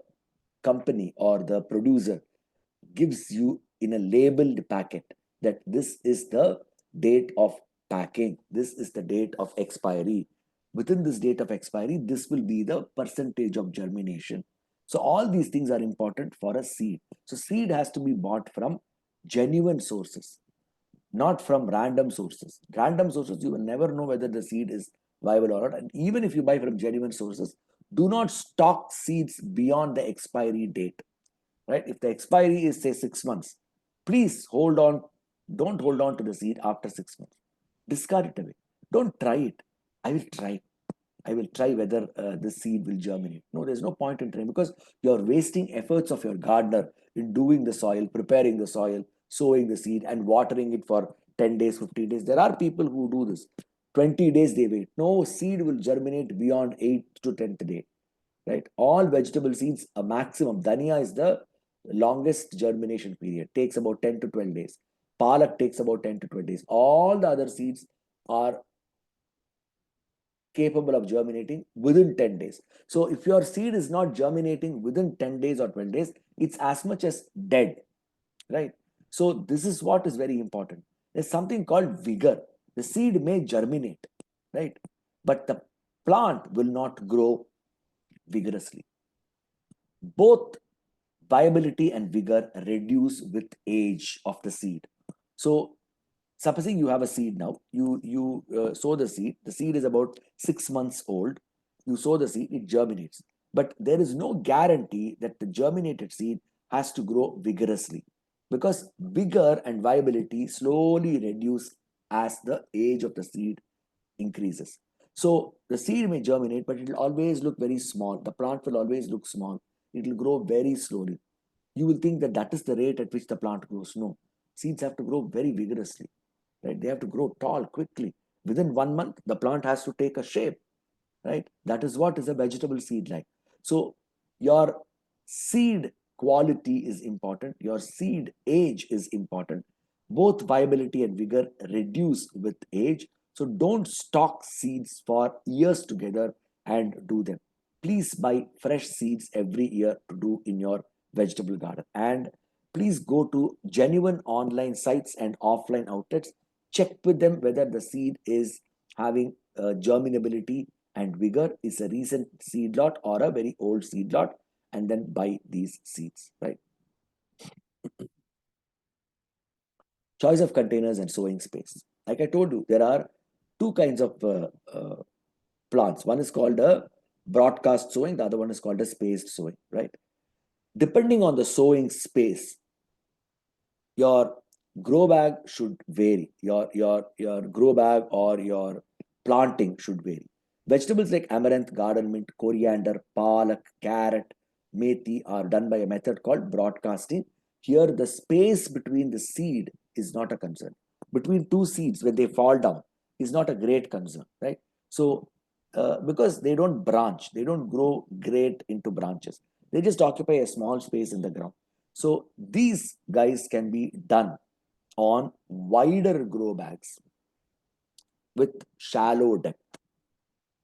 Speaker 2: company or the producer gives you in a labeled packet that this is the date of packing, this is the date of expiry. Within this date of expiry, this will be the percentage of germination. So all these things are important for a seed. So seed has to be bought from genuine sources, not from random sources. Random sources, you will never know whether the seed is viable or not. And even if you buy from genuine sources, do not stock seeds beyond the expiry date, right? If the expiry is say 6 months, please hold on. Don't hold on to the seed after 6 months. Discard it away. Don't try it. I will try. I will try whether the seed will germinate. No, there's no point in trying because you're wasting efforts of your gardener in doing the soil, preparing the soil, sowing the seed, and watering it for 10 days, 15 days. There are people who do this. 20 days they wait. No seed will germinate beyond 8th to 10th day, right? All vegetable seeds, a maximum. Dhania is the longest germination period, takes about 10 to 12 days. Palak takes about 10 to 12 days. All the other seeds are capable of germinating within 10 days. So if your seed is not germinating within 10 days or 12 days, it's as much as dead, right? So this is what is very important. There's something called vigor. The seed may germinate, right? But the plant will not grow vigorously. Both viability and vigor reduce with age of the seed. So supposing you have a seed now, you sow the seed. The seed is about 6 months old. You sow the seed, it germinates. But there is no guarantee that the germinated seed has to grow vigorously, because vigor and viability slowly reduce as the age of the seed increases. So the seed may germinate, but it will always look very small. The plant will always look small. It will grow very slowly. You will think that that is the rate at which the plant grows. No, seeds have to grow very vigorously, right? They have to grow tall quickly. Within 1 month, the plant has to take a shape, right? That is what is a vegetable seed like. So your seed quality is important. Your seed age is important. Both viability and vigor reduce with age. So don't stock seeds for years together and do them. Please buy fresh seeds every year to do in your vegetable garden. And please go to genuine online sites and offline outlets. Check with them whether the seed is having germinability and vigor, is a recent seed lot or a very old seed lot, and then buy these seeds, right? Choice of containers and sowing space. Like I told you, there are two kinds of plants. One is called a broadcast sowing, the other one is called a spaced sowing, right? Depending on the sowing space, your grow bag should vary. Your grow bag or your planting should vary. Vegetables like amaranth, garden mint, coriander, palak, carrot, methi are done by a method called broadcasting. Here, the space between the seed is not a concern. Between two seeds, when they fall down, is not a great concern, right? So, because they don't branch, they don't grow great into branches. They just occupy a small space in the ground. So these guys can be done on wider grow bags with shallow depth.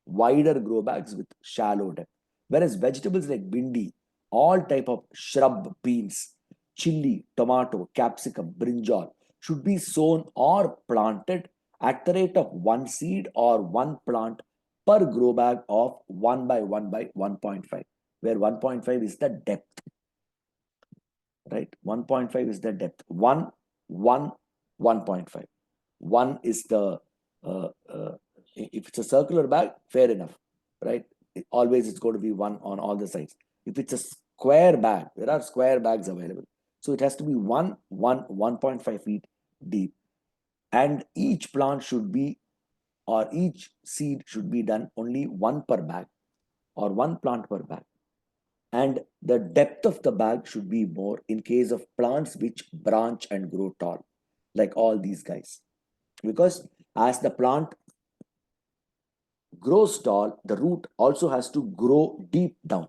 Speaker 2: Wider grow bags with shallow depth. Whereas vegetables like bindi, all type of shrub beans, chili, tomato, capsicum, brinjal should be sown or planted at the rate of one seed or one plant per grow bag of 1 by 1 by 1.5, where 1.5 is the depth, right? 1.5 is the depth. 1, 1, 1.5. 1 is the, if it's a circular bag, fair enough, right? Always it's going to be 1 on all the sides. If it's a square bag, there are square bags available. So it has to be 1, 1, 1.5 feet deep. And each plant should be, or each seed should be done only 1 per bag or 1 plant per bag. And the depth of the bag should be more in case of plants which branch and grow tall, like all these guys. Because as the plant grows tall, the root also has to grow deep down.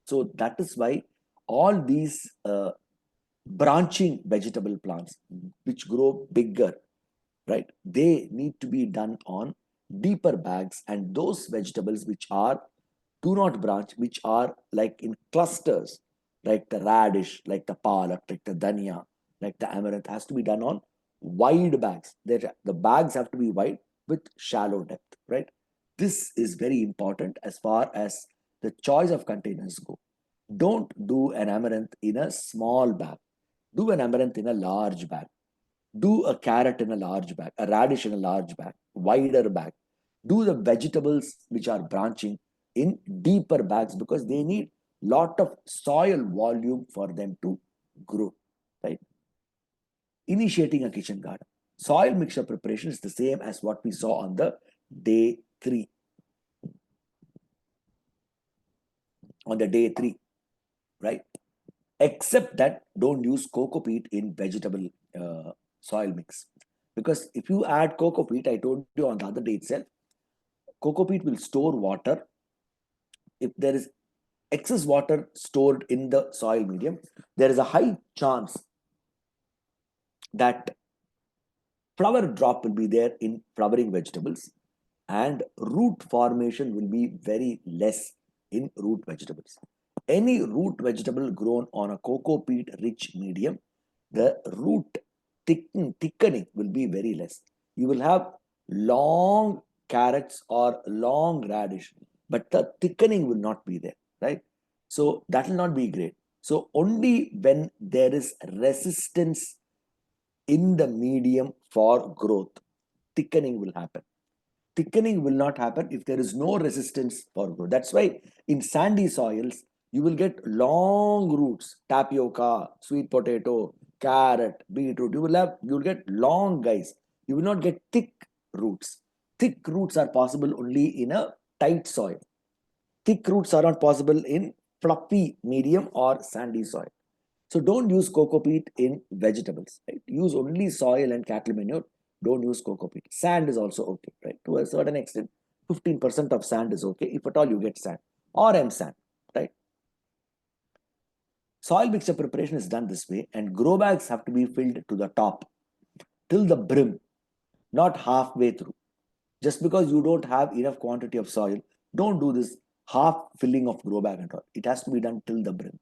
Speaker 2: So that is why all these branching vegetable plants which grow bigger, right, they need to be done on deeper bags. And those vegetables which are do not branch, which are like in clusters, like the radish, like the palak, like the dhania, like the amaranth, has to be done on wide bags. The bags have to be wide with shallow depth, right? This is very important as far as the choice of containers go. Don't do an amaranth in a small bag. Do an amaranth in a large bag. Do a carrot in a large bag, a radish in a large bag, wider bag. Do the vegetables which are branching in deeper bags, because they need lot of soil volume for them to grow, right? Initiating a kitchen garden. Soil mixture preparation is the same as what we saw on the day 3. On the day 3, right? Except that don't use coco peat in vegetable soil mix. Because if you add coco peat, I told you on the other day itself, coco peat will store water. If there is excess water stored in the soil medium, there is a high chance that flower drop will be there in flowering vegetables, and root formation will be very less in root vegetables. Any root vegetable grown on a cocoa peat rich medium, the root thickening will be very less. You will have long carrots or long radish, but the thickening will not be there, right? So that will not be great. So only when there is resistance in the medium for growth, thickening will happen. Thickening will not happen if there is no resistance for growth. That's why in sandy soils, you will get long roots, tapioca, sweet potato, carrot, beetroot. You will get long guys. You will not get thick roots. Thick roots are possible only in a tight soil. Thick roots are not possible in fluffy, medium, or sandy soil. So don't use cocoa peat in vegetables. Right? Use only soil and cattle manure. Don't use cocoa peat. Sand is also okay, right? To a certain extent, 15% of sand is okay if at all you get sand or M sand, right? Soil mixture preparation is done this way, and grow bags have to be filled to the top till the brim, not halfway through. Just because you don't have enough quantity of soil, don't do this half filling of grow bag and all. It has to be done till the brim,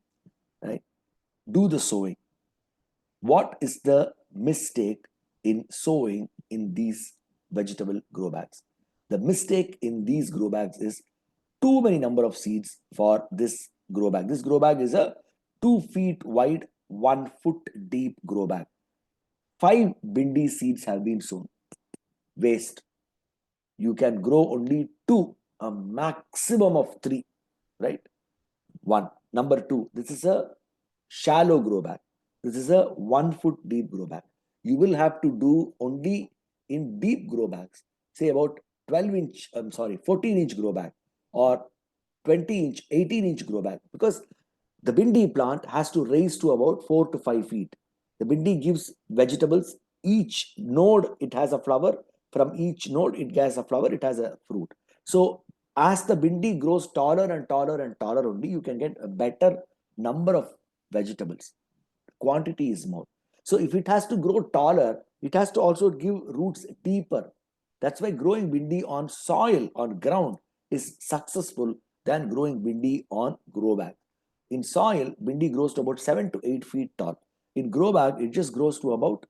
Speaker 2: right? Do the sowing. What is the mistake in sowing in these vegetable grow bags? The mistake in these grow bags is too many number of seeds for this grow bag. This grow bag is a 2 feet wide, 1 foot deep grow bag. 5 bindi seeds have been sown. Waste. You can grow only 2, a maximum of 3, right? 1. Number 2, this is a shallow grow bag. This is a 1 foot deep grow bag. You will have to do only in deep grow bags, say about 14-inch grow bag or 20-inch, 18-inch grow bag, because the bindi plant has to raise to about 4 to 5 feet. The bindi gives vegetables. Each node, it has a flower. From each node, it has a flower, it has a fruit. So as the bindi grows taller and taller and taller only, you can get a better number of vegetables. Quantity is more. So if it has to grow taller, it has to also give roots deeper. That's why growing bindi on soil, on ground, is successful than growing bindi on grow bag. In soil, bindi grows to about 7 to 8 feet tall. In grow bag, it just grows to about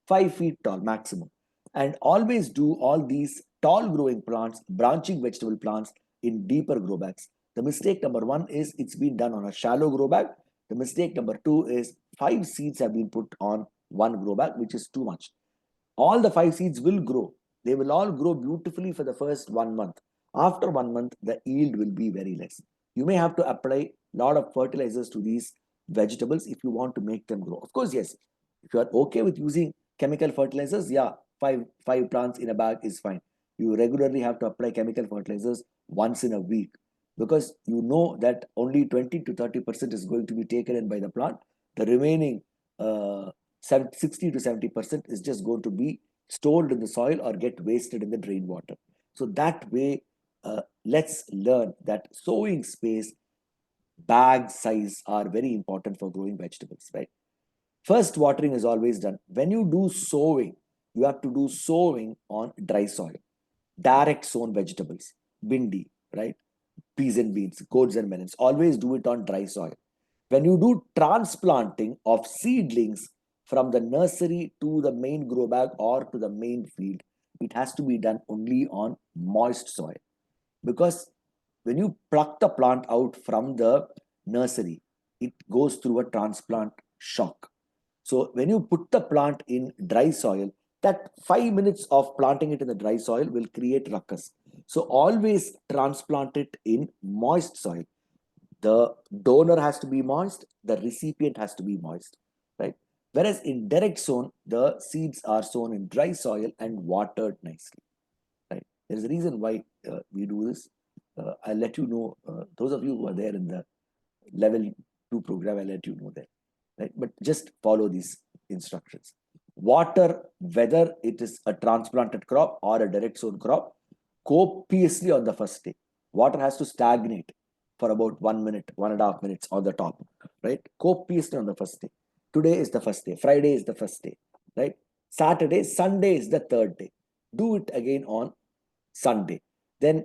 Speaker 2: 5 feet tall maximum. And always do all these tall growing plants, branching vegetable plants in deeper grow bags. The mistake number 1 is it's been done on a shallow grow bag. The mistake number 2 is 5 seeds have been put on 1 grow bag, which is too much. All the 5 seeds will grow. They will all grow beautifully for the first 1 month. After 1 month, the yield will be very less. You may have to apply a lot of fertilizers to these vegetables if you want to make them grow. Of course, yes. If you are okay with using chemical fertilizers, yeah, five plants in a bag is fine. You regularly have to apply chemical fertilizers once in a week, because you know that only 20 to 30% is going to be taken in by the plant. The remaining 60 to 70% is just going to be stored in the soil or get wasted in the drain water. So that way, let's learn that sowing space, bag size are very important for growing vegetables, right? First watering is always done. When you do sowing, you have to do sowing on dry soil. Direct sown vegetables, bindi, right? Peas and beans, gourds and melons. Always do it on dry soil. When you do transplanting of seedlings from the nursery to the main grow bag or to the main field, it has to be done only on moist soil. Because when you pluck the plant out from the nursery, it goes through a transplant shock. So when you put the plant in dry soil, that 5 minutes of planting it in the dry soil will create ruckus. So always transplant it in moist soil. The donor has to be moist, the recipient has to be moist, right? Whereas in direct sown, the seeds are sown in dry soil and watered nicely, right? There is a reason why we do this. I'll let you know, those of you who are there in the level 2 program, I'll let you know that, right? But just follow these instructions. Water, whether it is a transplanted crop or a direct sown crop, copiously on the first day. Water has to stagnate. for about 1 minute, 1.5 minutes on the top, right? Copiously on the first day. Today is the first day. Friday is the first day, right? Saturday, Sunday is the third day. Do it again on Sunday. Then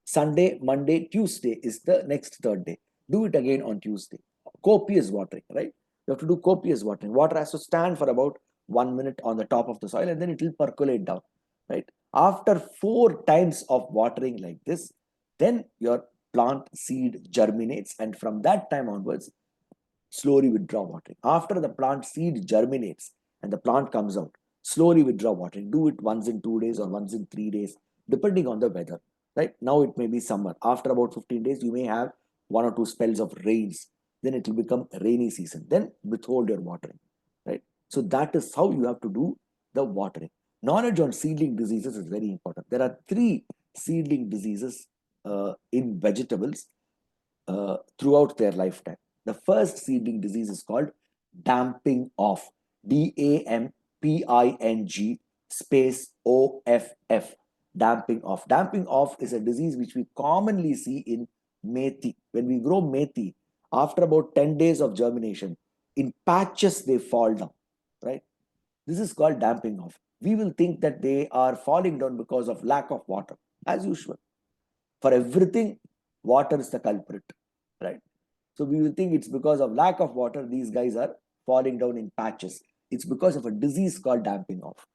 Speaker 2: Sunday, Monday, Tuesday is the next third day. Do it again on Tuesday. Copious watering, right? You have to do copious watering. Water has to stand for about 1 minute on the top of the soil and then it will percolate down, right? After 4 times of watering like this, then your plant seed germinates, and from that time onwards, slowly withdraw watering. After the plant seed germinates and the plant comes out, slowly withdraw watering. Do it once in 2 days or once in 3 days, depending on the weather. Right now, it may be summer. After about 15 days, you may have 1 or 2 spells of rains. Then it will become rainy season. Then withhold your watering. Right. So that is how you have to do the watering. Knowledge on seedling diseases is very important. There are 3 seedling diseases in vegetables throughout their lifetime. The first seedling disease is called damping off. DAMPING space OFF. Damping off. Damping off is a disease which we commonly see in methi. When we grow methi, after about 10 days of germination, in patches they fall down, right? This is called damping off. We will think that they are falling down because of lack of water, as usual. For everything, water is the culprit, right? So we will think it's because of lack of water, these guys are falling down in patches. It's because of a disease called damping off,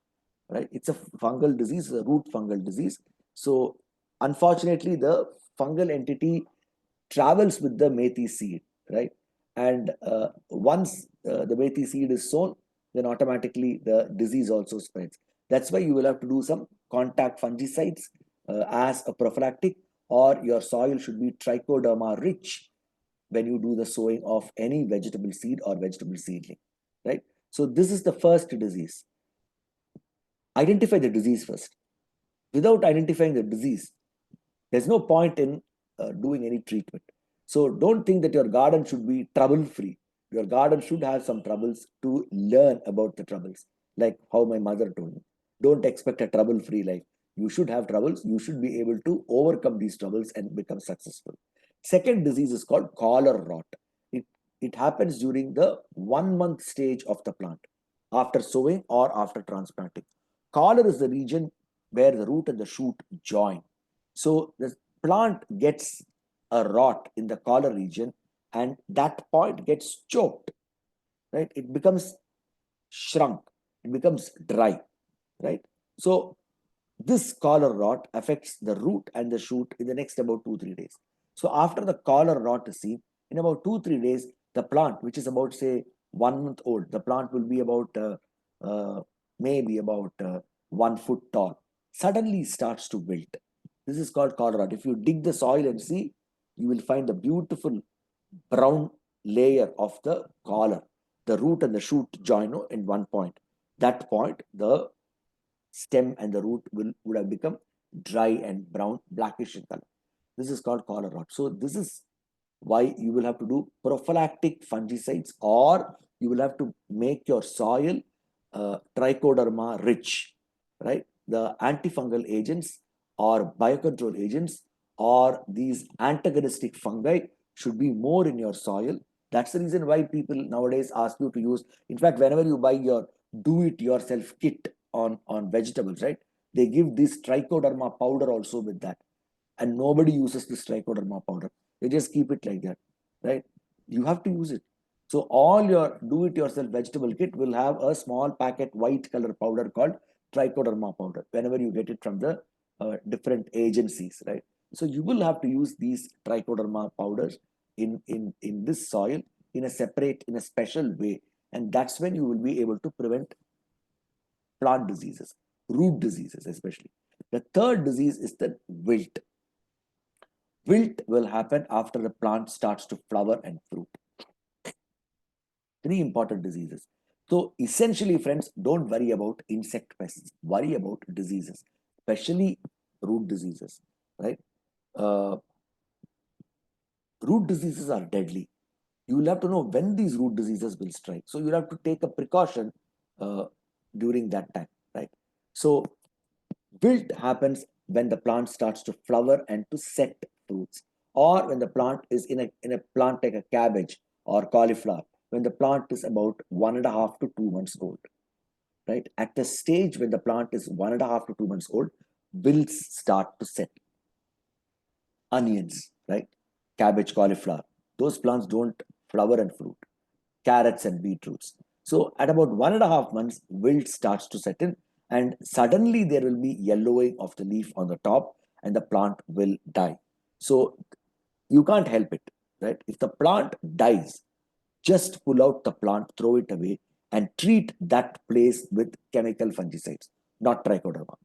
Speaker 2: right? It's a fungal disease, a root fungal disease. So unfortunately, the fungal entity travels with the methi seed, right? And once the methi seed is sown, then automatically the disease also spreads. That's why you will have to do some contact fungicides as a prophylactic, or your soil should be trichoderma rich when you do the sowing of any vegetable seed or vegetable seedling, right? So this is the first disease. Identify the disease first. Without identifying the disease, there's no point in doing any treatment. So don't think that your garden should be trouble-free. Your garden should have some troubles to learn about the troubles, like how my mother told me. Don't expect a trouble-free life. You should have troubles. You should be able to overcome these troubles and become successful. Second disease is called collar rot. It happens during the 1 month stage of the plant, after sowing or after transplanting. Collar is the region where the root and the shoot join. So the plant gets a rot in the collar region, and that point gets choked, right? It becomes shrunk, it becomes dry, right? So this collar rot affects the root and the shoot in the next about 2-3 days. So after the collar rot is seen, in about 2-3 days, the plant, which is about say 1 month old, the plant will be about maybe about 1 foot tall, suddenly starts to wilt. This is called collar rot. If you dig the soil and see, you will find the beautiful brown layer of the collar. The root and the shoot join in one point. That point, the stem and the root would have become dry and brown, blackish in color. This is called collar rot. So this is why you will have to do prophylactic fungicides, or you will have to make your soil trichoderma rich, right? The antifungal agents or biocontrol agents or these antagonistic fungi should be more in your soil. That's the reason why people nowadays ask you to use, in fact, whenever you buy your do-it-yourself kit on vegetables, right? They give this trichoderma powder also with that. And nobody uses this trichoderma powder. They just keep it like that, right? You have to use it. So all your do-it-yourself vegetable kit will have a small packet white color powder called trichoderma powder whenever you get it from the different agencies, right? So you will have to use these trichoderma powders in this soil in a separate, in a special way. And that's when you will be able to prevent plant diseases, root diseases especially. The third disease is the wilt. Wilt will happen after the plant starts to flower and fruit. 3 important diseases. So essentially, friends, don't worry about insect pests. Worry about diseases, especially root diseases, right? Uh, root diseases are deadly. You will have to know when these root diseases will strike. So you'll have to take a precaution during that time, right? So wilt happens when the plant starts to flower and to set fruits, or when the plant is in a plant like a cabbage or cauliflower, when the plant is about 1.5 to 2 months old, right? At the stage when the plant is 1.5 to 2 months old, wilts start to set. Onions, right? Cabbage, cauliflower, those plants don't flower and fruit. Carrots and beetroots. So at about 1.5 months, wilt starts to set in, and suddenly there will be yellowing of the leaf on the top, and the plant will die. So you can't help it, right? If the plant dies, just pull out the plant, throw it away, and treat that place with chemical fungicides, not trichoderma.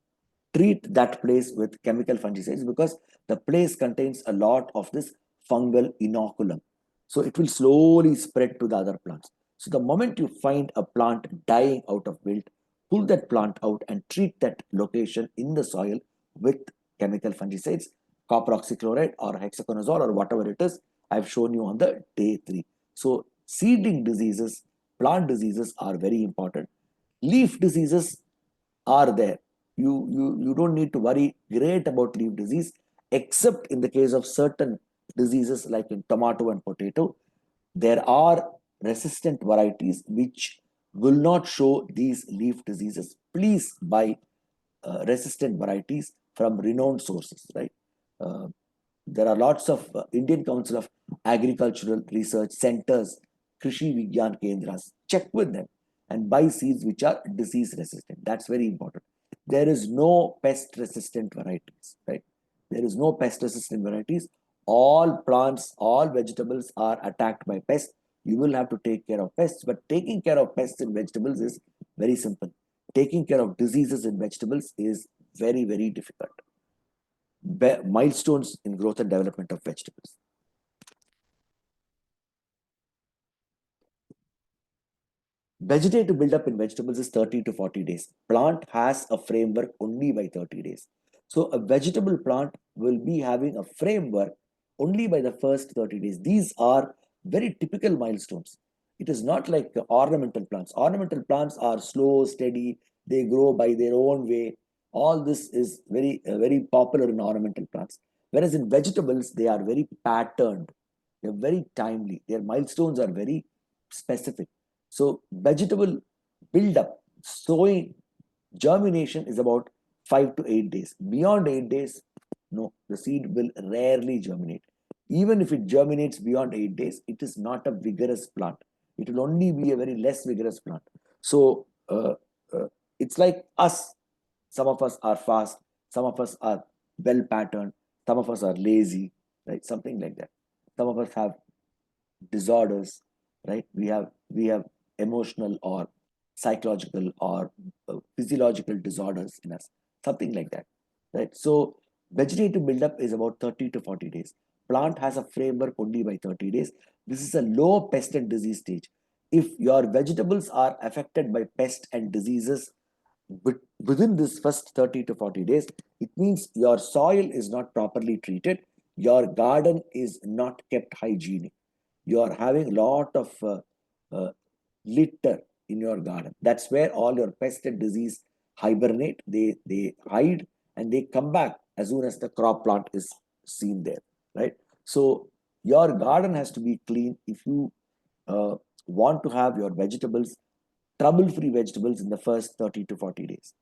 Speaker 2: Treat that place with chemical fungicides because the place contains a lot of this fungal inoculum. So it will slowly spread to the other plants. So the moment you find a plant dying out of wilt, pull that plant out and treat that location in the soil with chemical fungicides, copper oxychloride or hexaconazole or whatever it is. I've shown you on the day 3. So seedling diseases, plant diseases are very important. Leaf diseases are there. You don't need to worry great about leaf disease, except in the case of certain diseases like in tomato and potato. There are resistant varieties which will not show these leaf diseases. Please buy resistant varieties from renowned sources, right? Uh, there are lots of Indian Council of Agricultural Research Centers, Krishi Vigyan Kendras. Check with them and buy seeds which are disease resistant. That's very important. There is no pest resistant varieties, right? There is no pest resistant varieties. All plants, all vegetables are attacked by pests. You will have to take care of pests, but taking care of pests in vegetables is very simple. Taking care of diseases in vegetables is very, very difficult. Milestones in growth and development of vegetables. Vegetative buildup in vegetables is 30 to 40 days. Plant has a framework only by 30 days. So a vegetable plant will be having a framework only by the first 30 days. These are very typical milestones. It is not like ornamental plants. Ornamental plants are slow, steady, they grow by their own way. All this is very popular in ornamental plants. Whereas in vegetables, they are very patterned. They're very timely. Their milestones are very specific. So vegetable buildup, sowing, germination is about 5 to 8 days. Beyond 8 days, no, the seed will rarely germinate. Even if it germinates beyond 8 days, it is not a vigorous plant. It will only be a very less vigorous plant. So uh, it's like us. Some of us are fast. Some of us are well patterned. Some of us are lazy, right? Something like that. Some of us have disorders, right? We have emotional or psychological or physiological disorders in us, something like that, right? So vegetative buildup is about 30 to 40 days. Plant has a framework only by 30 days. This is a low pest and disease stage. If your vegetables are affected by pest and diseases within this first 30 to 40 days, it means your soil is not properly treated, your garden is not kept hygienic, you are having a lot of uh, litter in your garden. That's where all your pest and disease hibernate. They hide and they come back as soon as the crop plant is seen there, right? So your garden has to be clean if you uh, want to have your vegetables, trouble-free vegetables in the first 30 to 40 days.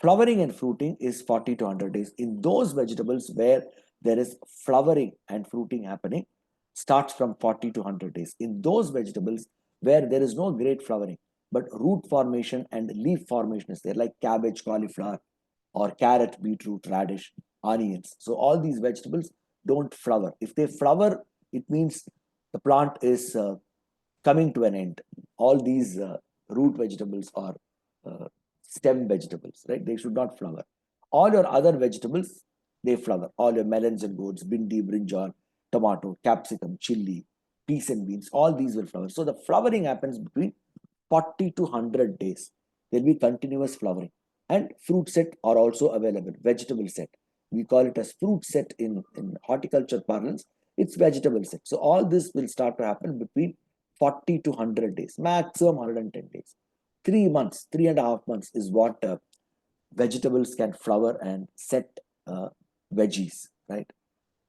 Speaker 2: Flowering and fruiting is 40 to 100 days. In those vegetables where there is flowering and fruiting happening, starts from 40 to 100 days. In those vegetables where there is no great flowering, but root formation and leaf formation is there, like cabbage, cauliflower, or carrot, beetroot, radish, onions. So all these vegetables don't flower. If they flower, it means the plant is coming to an end. All these root vegetables or uh, stem vegetables, right? They should not flower. All your other vegetables, they flower. All your melons and gourds, bindi, brinjal, tomato, capsicum, chili, peas and beans, all these will flower. So the flowering happens between 40 to 100 days. There'll be continuous flowering. And fruit set are also available, vegetable set. We call it as fruit set in horticulture parlance. It's vegetable set. So all this will start to happen between 40 to 100 days, maximum 110 days. 3 months, 3.5 months is what vegetables can flower and set veggies, right?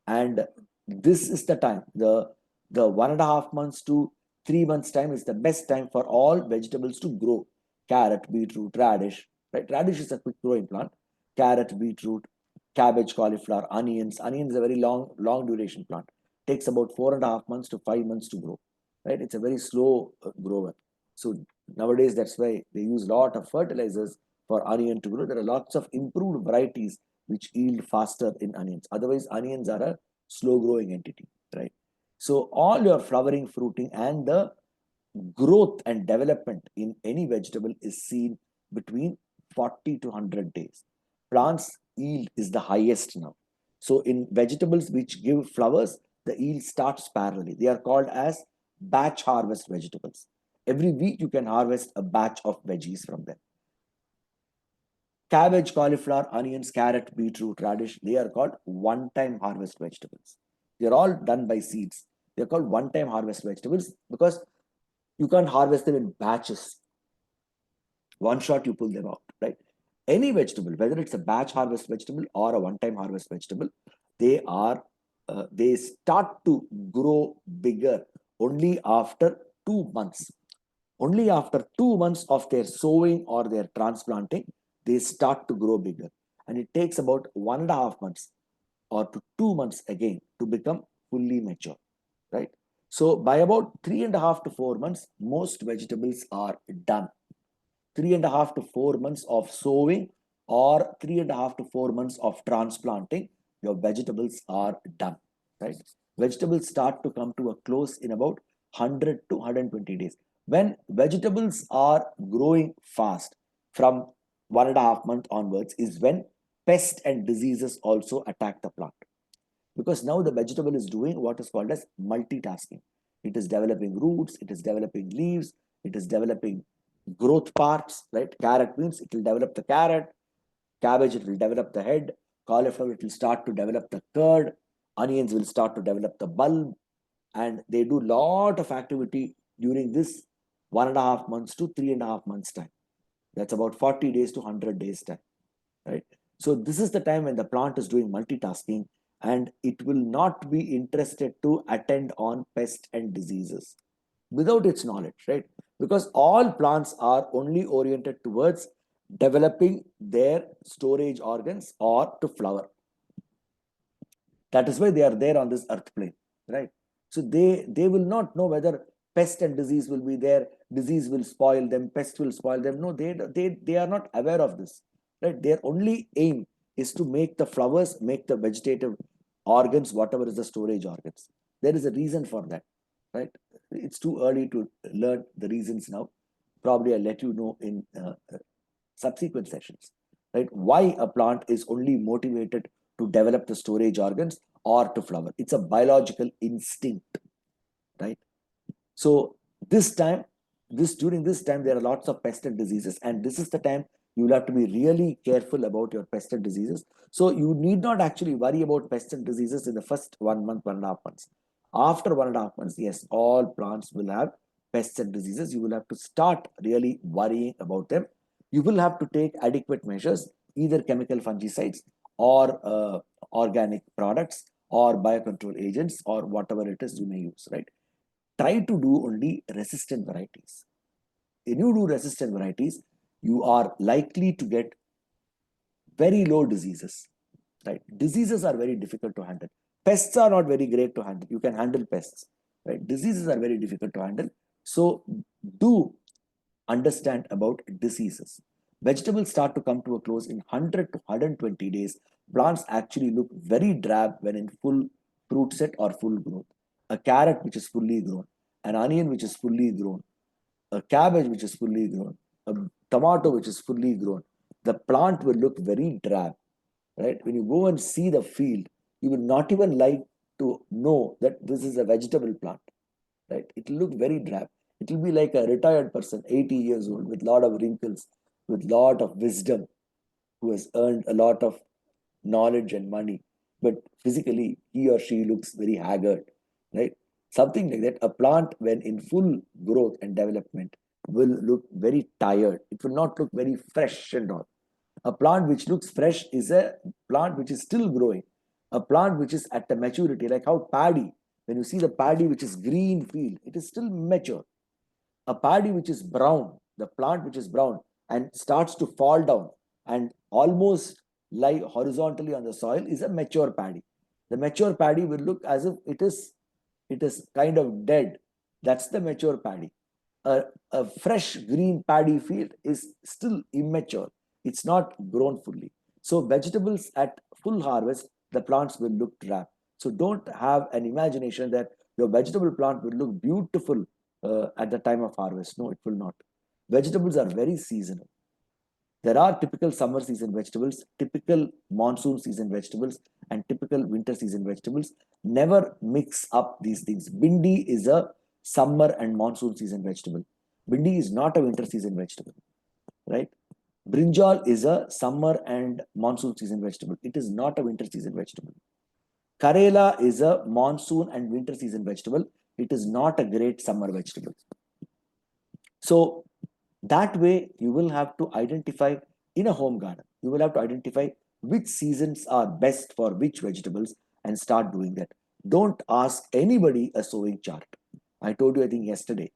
Speaker 2: And this is the time, the 1.5 months to 3 months time is the best time for all vegetables to grow. Carrot, beetroot, radish, right? Radish is a quick growing plant. Carrot, beetroot, cabbage, cauliflower, onions. Onions is a very long duration plant. Takes about 4.5 months to 5 months to grow, right? It's a very slow grower. So nowadays, that's why they use a lot of fertilizers for onion to grow. There are lots of improved varieties which yield faster in onions. Otherwise, onions are a slow growing entity, right? So all your flowering, fruiting, and the growth and development in any vegetable is seen between 40 to 100 days. Plants yield is the highest now. So in vegetables which give flowers, the yield starts parallelly. They are called as batch harvest vegetables. Every week you can harvest a batch of veggies from them. Cabbage, cauliflower, onions, carrot, beetroot, radish, they are called one-time harvest vegetables. They are all done by seeds. They are called one-time harvest vegetables because you can't harvest them in batches. One shot you pull them out, right? Any vegetable, whether it's a batch harvest vegetable or a one-time harvest vegetable, they start to grow bigger only after 2 months. Only after 2 months of their sowing or their transplanting, they start to grow bigger. And it takes about 1.5 months or to 2 months again to become fully mature, right? So by about 3.5 to 4 months, most vegetables are done. 3.5 to 4 months of sowing or 3.5 to 4 months of transplanting, your vegetables are done, right? Vegetables start to come to a close in about 100 to 120 days. When vegetables are growing fast from 1.5 month onwards is when pests and diseases also attack the plant. Because now the vegetable is doing what is called as multitasking. It is developing roots, it is developing leaves, it is developing growth parts, right? Carrot means it will develop the carrot, cabbage, it will develop the head, cauliflower, it will start to develop the curd, onions will start to develop the bulb, and they do lot of activity during this 1.5 months to 3.5 months time. That's about 40 days to 100 days time, right? So this is the time when the plant is doing multitasking and it will not be interested to attend on pests and diseases without its knowledge, right? Because all plants are only oriented towards developing their storage organs or to flower. That is why they are there on this earth plane, right? So they will not know whether pest and disease will be there, disease will spoil them, pest will spoil them. No, they are not aware of this, right? Their only aim is to make the flowers, make the vegetative organs, whatever is the storage organs. There is a reason for that, right? It's too early to learn the reasons now. Probably I'll let you know in subsequent sessions, right? Why a plant is only motivated to develop the storage organs or to flower. It's a biological instinct, right? So during this time, there are lots of pest and diseases, and this is the time you will have to be really careful about your pest and diseases. So you need not actually worry about pests and diseases in the first 1 month, 1.5 months. After 1.5 months, yes, all plants will have pests and diseases. You will have to start really worrying about them. You will have to take adequate measures, either chemical fungicides or organic products or biocontrol agents or whatever it is you may use, right? Try to do only resistant varieties. When you do resistant varieties, you are likely to get very low diseases, right? Diseases are very difficult to handle. Pests are not very great to handle. You can handle pests, right? Diseases are very difficult to handle. So do understand about diseases. Vegetables start to come to a close in 100 to 120 days. Plants actually look very drab when in full fruit set or full growth. A carrot which is fully grown, an onion which is fully grown, a cabbage which is fully grown, a tomato which is fully grown, the plant will look very drab, right? When you go and see the field, you will not even like to know that this is a vegetable plant, right? It will look very drab. It will be like a retired person, 80 years old, with a lot of wrinkles, with a lot of wisdom, who has earned a lot of knowledge and money. But physically, he or she looks very haggard, right? Something like that. A plant, when in full growth and development, will look very tired. It will not look very fresh and all. A plant which looks fresh is a plant which is still growing. A plant which is at the maturity, like how paddy, when you see the paddy which is green field, it is still mature. A paddy which is brown, the plant which is brown and starts to fall down and almost lie horizontally on the soil is a mature paddy. The mature paddy will look as if it is kind of dead. That's the mature paddy. A fresh green paddy field is still immature. It's not grown fully. So vegetables at full harvest, the plants will look drab. So don't have an imagination that your vegetable plant will look beautiful at the time of harvest. No, it will not. Vegetables are very seasonal. There are typical summer season vegetables, typical monsoon season vegetables, and typical winter season vegetables. Never mix up these things. Bindi is a summer and monsoon season vegetable. Bindi is not a winter season vegetable, right? Brinjal is a summer and monsoon season vegetable. It is not a winter season vegetable. Karela is a monsoon and winter season vegetable. It is not a great summer vegetable. So that way you will have to identify in a home garden, you will have to identify which seasons are best for which vegetables and start doing that. Don't ask anybody a sowing chart. I told you, I think yesterday,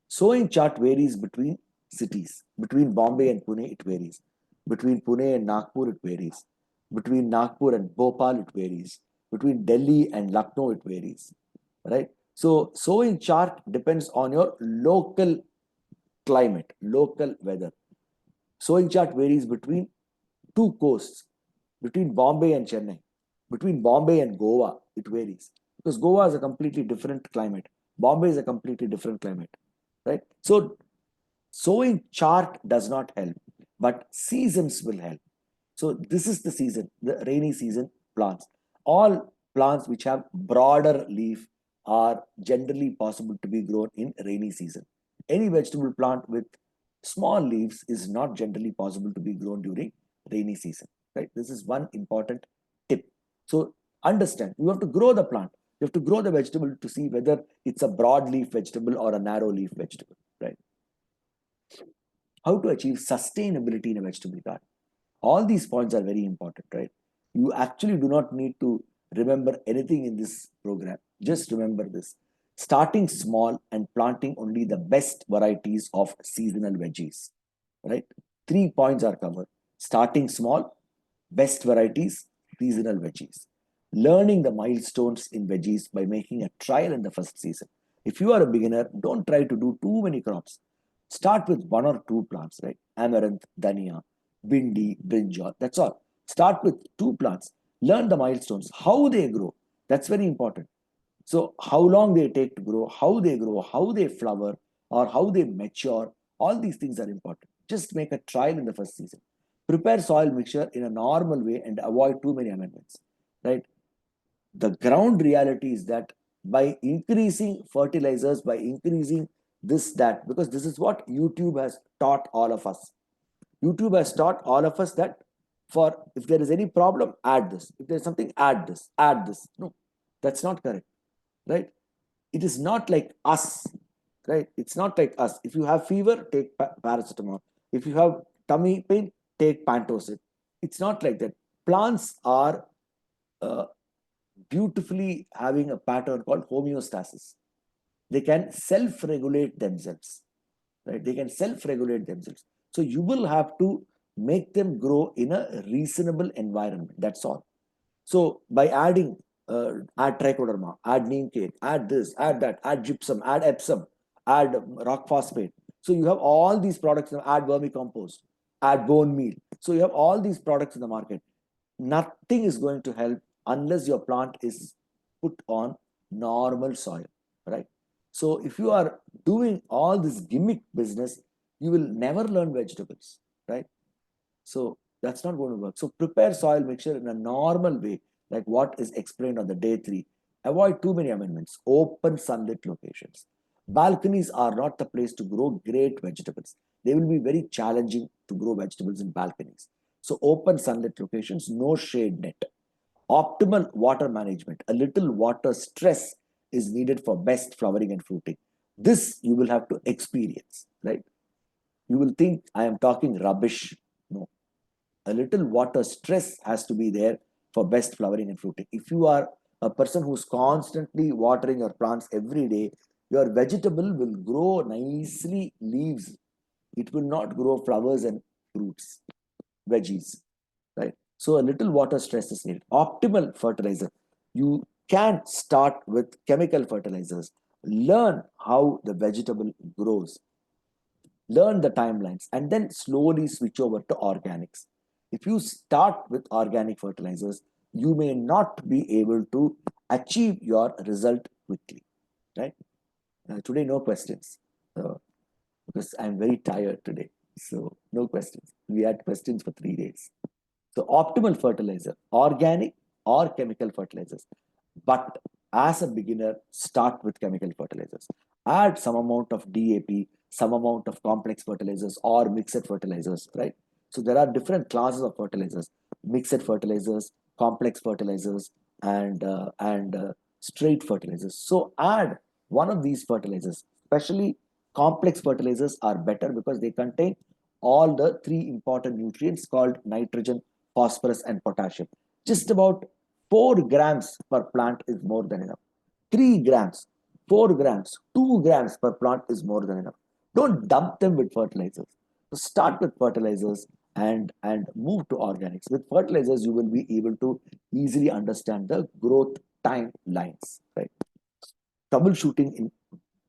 Speaker 2: sowing chart varies between cities. Between Bombay and Pune, it varies. Between Pune and Nagpur, it varies. Between Nagpur and Bhopal, it varies. Between Delhi and Lucknow, it varies. Right? So, sowing chart depends on your local climate, local weather. Sowing chart varies between two coasts, between Bombay and Chennai, between Bombay and Goa, it varies. Because Goa is a completely different climate. Bombay is a completely different climate, right? So sowing chart does not help, but seasons will help. So this is the season, the rainy season plants. All plants which have broader leaf are generally possible to be grown in rainy season. Any vegetable plant with small leaves is not generally possible to be grown during rainy season, right? This is one important tip. So understand, you have to grow the plant. You have to grow the vegetable to see whether it's a broad leaf vegetable or a narrow leaf vegetable, right? How to achieve sustainability in a vegetable garden? All these points are very important, right? You actually do not need to remember anything in this program. Just remember this. Starting small and planting only the best varieties of seasonal veggies, right? 3 points are covered. Starting small, best varieties, seasonal veggies. Learning the milestones in veggies by making a trial in the first season. If you are a beginner, don't try to do too many crops. Start with one or two plants, right? Amaranth, dhania, bindi, brinjal. That's all. Start with two plants. Learn the milestones, how they grow. That's very important. So, how long they take to grow, how they flower, or how they mature, all these things are important. Just make a trial in the first season. Prepare soil mixture in a normal way and avoid too many amendments, right? The ground reality is that by increasing fertilizers, by increasing this, that, because this is what YouTube has taught all of us. YouTube has taught all of us that for if there is any problem, add this. If there's something, add this, add this. No, that's not correct, right? It is not like us, right? It's not like us. If you have fever, take paracetamol. If you have tummy pain, take Pantocid. It's not like that. Plants are uh, beautifully having a pattern called homeostasis. They can self-regulate themselves, right? They can self-regulate themselves. So you will have to make them grow in a reasonable environment. That's all. So by add trichoderma, add neem cake, add this, add that, add gypsum, add epsom, add rock phosphate. So you have all these products. Add vermicompost, add bone meal. So you have all these products in the market. Nothing is going to help unless your plant is put on normal soil, right? So if you are doing all this gimmick business, you will never learn vegetables, right? So that's not going to work. So prepare soil mixture in a normal way, like what is explained on the day 3. Avoid too many amendments. Open sunlit locations. Balconies are not the place to grow great vegetables. They will be very challenging to grow vegetables in balconies. So open sunlit locations, no shade net. Optimal water management. A little water stress is needed for best flowering and fruiting. This you will have to experience, right? You will think I am talking rubbish. No, a little water stress has to be there for best flowering and fruiting. If you are a person who's constantly watering your plants every day, your vegetable will grow nicely leaves. It will not grow flowers and fruits, veggies, right? So a little water stress is needed. Optimal fertilizer. You can start with chemical fertilizers. Learn how the vegetable grows. Learn the timelines and then slowly switch over to organics. If you start with organic fertilizers, you may not be able to achieve your result quickly, right? Today, no questions because I'm very tired today. So, no questions. We had questions for 3 days. So optimal fertilizer, organic or chemical fertilizers. But as a beginner, start with chemical fertilizers. Add some amount of DAP, some amount of complex fertilizers or mixed fertilizers, right? So there are different classes of fertilizers: mixed fertilizers, complex fertilizers, and straight fertilizers. So add one of these fertilizers. Especially complex fertilizers are better because they contain all the three important nutrients called nitrogen, phosphorus, and potassium. Just about 4 grams per plant is more than enough. 3 grams, 4 grams, 2 grams per plant is more than enough. Don't dump them with fertilizers. So start with fertilizers and move to organics. With fertilizers, you will be able to easily understand the growth timelines, right? Troubleshooting in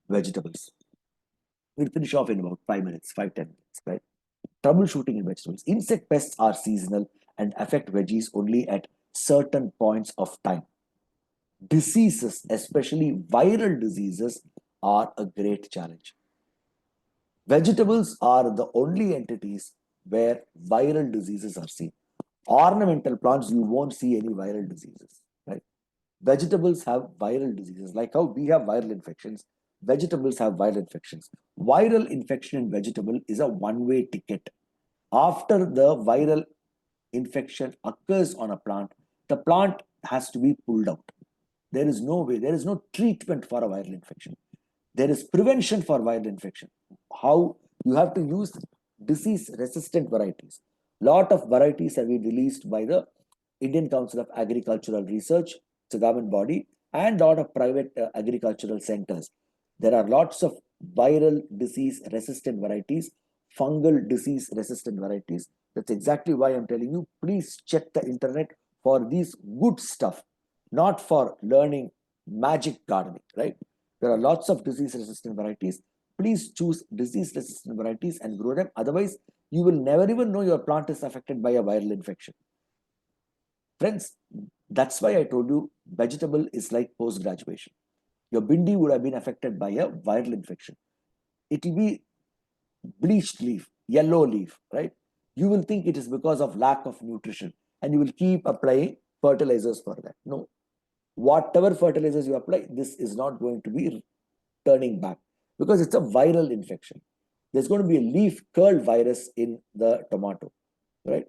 Speaker 2: vegetables. We'll finish off in about 5 minutes, 5-10 minutes, right? Troubleshooting in vegetables. Insect pests are seasonal and affect veggies only at certain points of time. Diseases, especially viral diseases, are a great challenge. Vegetables are the only entities where viral diseases are seen. Ornamental plants, you won't see any viral diseases, right? Vegetables have viral diseases, like how we have viral infections. Vegetables have viral infections. Viral infection in vegetable is a one-way ticket. After the viral infection occurs on a plant, the plant has to be pulled out. There is no way, there is no treatment for a viral infection. There is prevention for viral infection. How? You have to use disease resistant varieties. Lot of varieties have been released by the Indian Council of Agricultural Research, it's a government body, and lot of private agricultural centers. There are lots of viral disease resistant varieties, fungal disease resistant varieties. That's exactly why I'm telling you, please check the internet for these good stuff, not for learning magic gardening, right? There are lots of disease resistant varieties. Please choose disease resistant varieties and grow them. Otherwise, you will never even know your plant is affected by a viral infection. Friends, that's why I told you vegetable is like post graduation. Your bindi would have been affected by a viral infection. It will be bleached leaf, yellow leaf, right? You will think it is because of lack of nutrition and you will keep applying fertilizers for that. No, whatever fertilizers you apply, this is not going to be turning back because it's a viral infection. There's going to be a leaf curl virus in the tomato, right?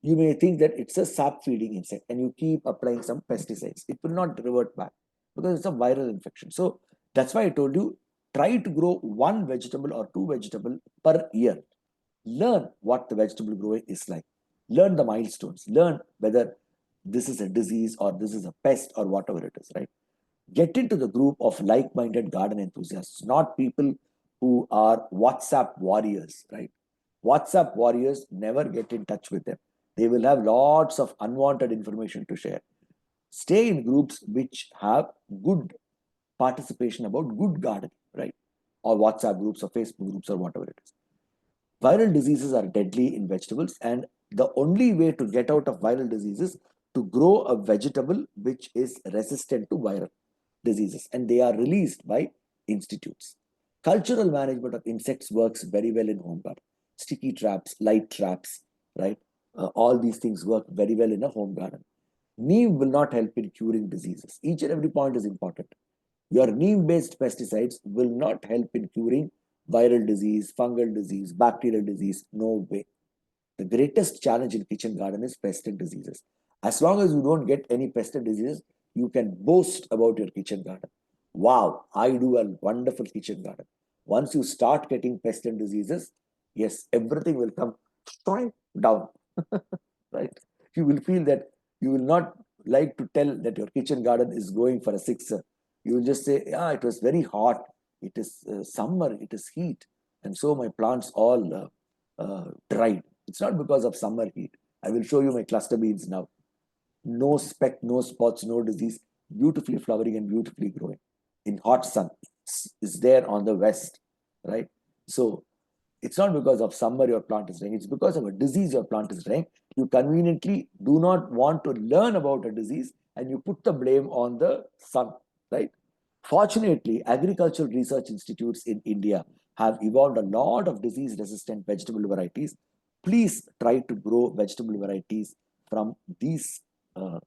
Speaker 2: You may think that it's a sap feeding insect and you keep applying some pesticides. It will not revert back because it's a viral infection. So that's why I told you, try to grow one vegetable or two vegetable per year. Learn what the vegetable growing is like. Learn the milestones. Learn whether this is a disease or this is a pest or whatever it is, right? Get into the group of like-minded garden enthusiasts, not people who are WhatsApp warriors, right? WhatsApp warriors, never get in touch with them. They will have lots of unwanted information to share. Stay in groups which have good participation about good gardening, right? Or WhatsApp groups or Facebook groups or whatever it is. Viral diseases are deadly in vegetables, and the only way to get out of viral diseases to grow a vegetable which is resistant to viral diseases, and they are released by institutes. Cultural management of insects works very well in home garden. Sticky traps, light traps, right? All these things work very well in a home garden. Neem will not help in curing diseases. Each and every point is important. Your neem-based pesticides will not help in curing viral disease, fungal disease, bacterial disease. No way. The greatest challenge in kitchen garden is pest and diseases. As long as you don't get any pest and diseases, you can boast about your kitchen garden. Wow, I do a wonderful kitchen garden. Once you start getting pest and diseases, yes, everything will come down, right? You will feel that you will not like to tell that your kitchen garden is going for a sixer, you will just say, yeah, it was very hot. It is summer, it is heat. And so my plants all dried. It's not because of summer heat. I will show you my cluster beans now. No speck, no spots, no disease, beautifully flowering and beautifully growing in hot sun. Is there on the west, right? So it's not because of summer your plant is dying, it's because of a disease your plant is dying. You conveniently do not want to learn about a disease and you put the blame on the sun, right? Fortunately, agricultural research institutes in India have evolved a lot of disease resistant vegetable varieties. Please try to grow vegetable varieties from these uh,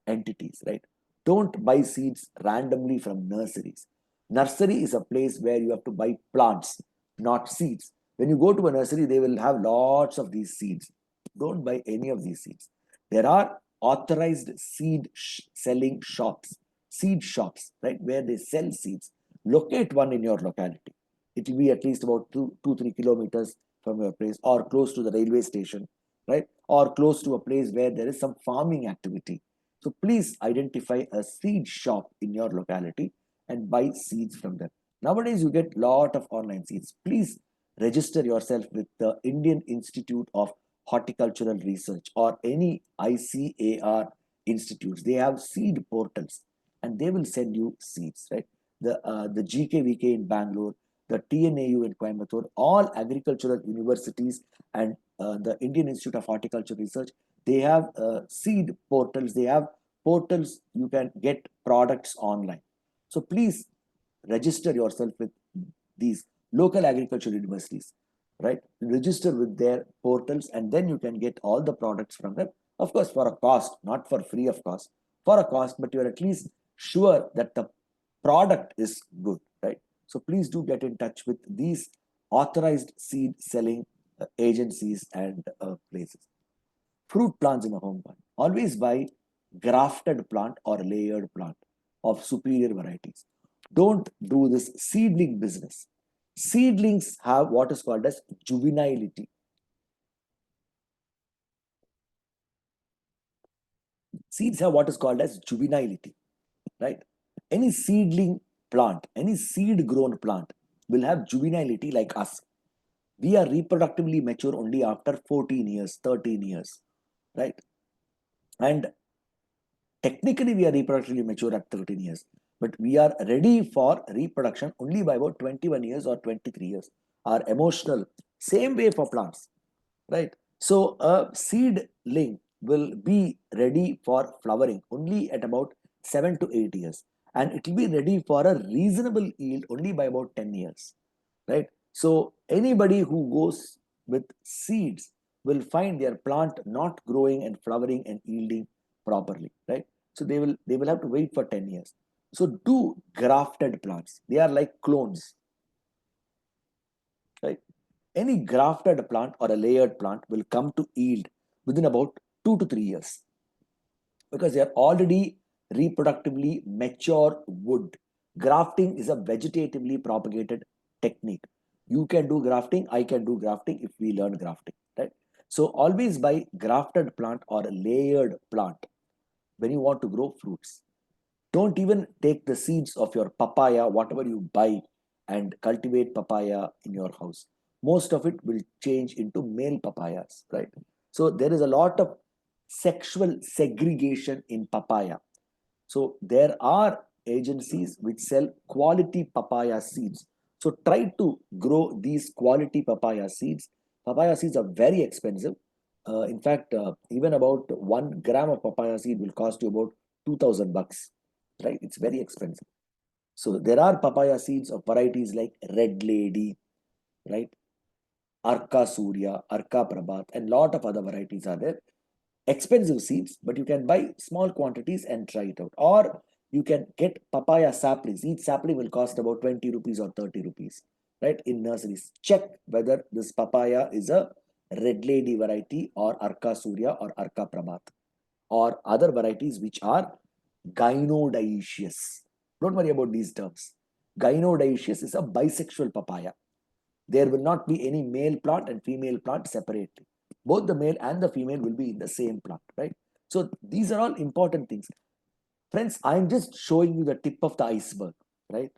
Speaker 2: entities, right? Don't buy seeds randomly from nurseries. Nursery is a place where you have to buy plants, not seeds. When you go to a nursery, they will have lots of these seeds. Don't buy any of these seeds. There are authorized seed selling shops, seed shops, right, where they sell seeds. Locate one in your locality. It will be at least about 3 kilometers from your place, or close to the railway station, right, or close to a place where there is some farming activity. So please identify a seed shop in your locality and buy seeds from them. Nowadays, you get a lot of online seeds. Please register yourself with the Indian Institute of Horticultural Research or any ICAR institutes. They have seed portals and they will send you seeds, right? The GKVK in Bangalore, the TNAU in Coimbatore, all agricultural universities and the Indian Institute of Horticultural Research, they have seed portals. They have portals you can get products online. So please register yourself with these local agricultural universities, right? Register with their portals and then you can get all the products from them. Of course, for a cost, not for free of cost, for a cost, but you're at least sure that the product is good, right? So please do get in touch with these authorized seed selling agencies and places. Fruit plants in a home garden. Always buy grafted plant or layered plant of superior varieties. Don't do this seedling business. Seedlings have what is called as juvenility. Seeds have what is called as juvenility, right? Any seedling plant, any seed grown plant will have juvenility like us. We are reproductively mature only after 14 years, 13 years, right? And technically, we are reproductively mature at 13 years, but we are ready for reproduction only by about 21 years or 23 years. Our emotional, same way for plants, right? So, a seedling will be ready for flowering only at about 7 to 8 years, and it will be ready for a reasonable yield only by about 10 years, right? So, anybody who goes with seeds will find their plant not growing and flowering and yielding properly, right? So they will have to wait for 10 years. So do grafted plants. They are like clones, right? Any grafted plant or a layered plant will come to yield within about 2 to 3 years because they are already reproductively mature wood. Grafting is a vegetatively propagated technique. You can do grafting, I can do grafting if we learn grafting, right? So always buy grafted plant or a layered plant when you want to grow fruits. Don't even take the seeds of your papaya, whatever you buy, and cultivate papaya in your house. Most of it will change into male papayas, right? So there is a lot of sexual segregation in papaya. So there are agencies which sell quality papaya seeds. So try to grow these quality papaya seeds. Papaya seeds are very expensive. In fact, even about 1 gram of papaya seed will cost you about 2,000 bucks, right? It's very expensive. So there are papaya seeds of varieties like Red Lady, right? Arka Surya, Arka Prabhat, and lot of other varieties are there. Expensive seeds, but you can buy small quantities and try it out. Or you can get papaya saplings. Each sapling will cost about 20 rupees or 30 rupees, right? In nurseries. Check whether this papaya is a Red Lady variety or Arka Surya or Arka Prabhat or other varieties which are gynodioecious. Don't worry about these terms. Gynodioecious is a bisexual papaya. There will not be any male plant and female plant separately. Both the male and the female will be in the same plant, right? So these are all important things. Friends, I'm just showing you the tip of the iceberg, right?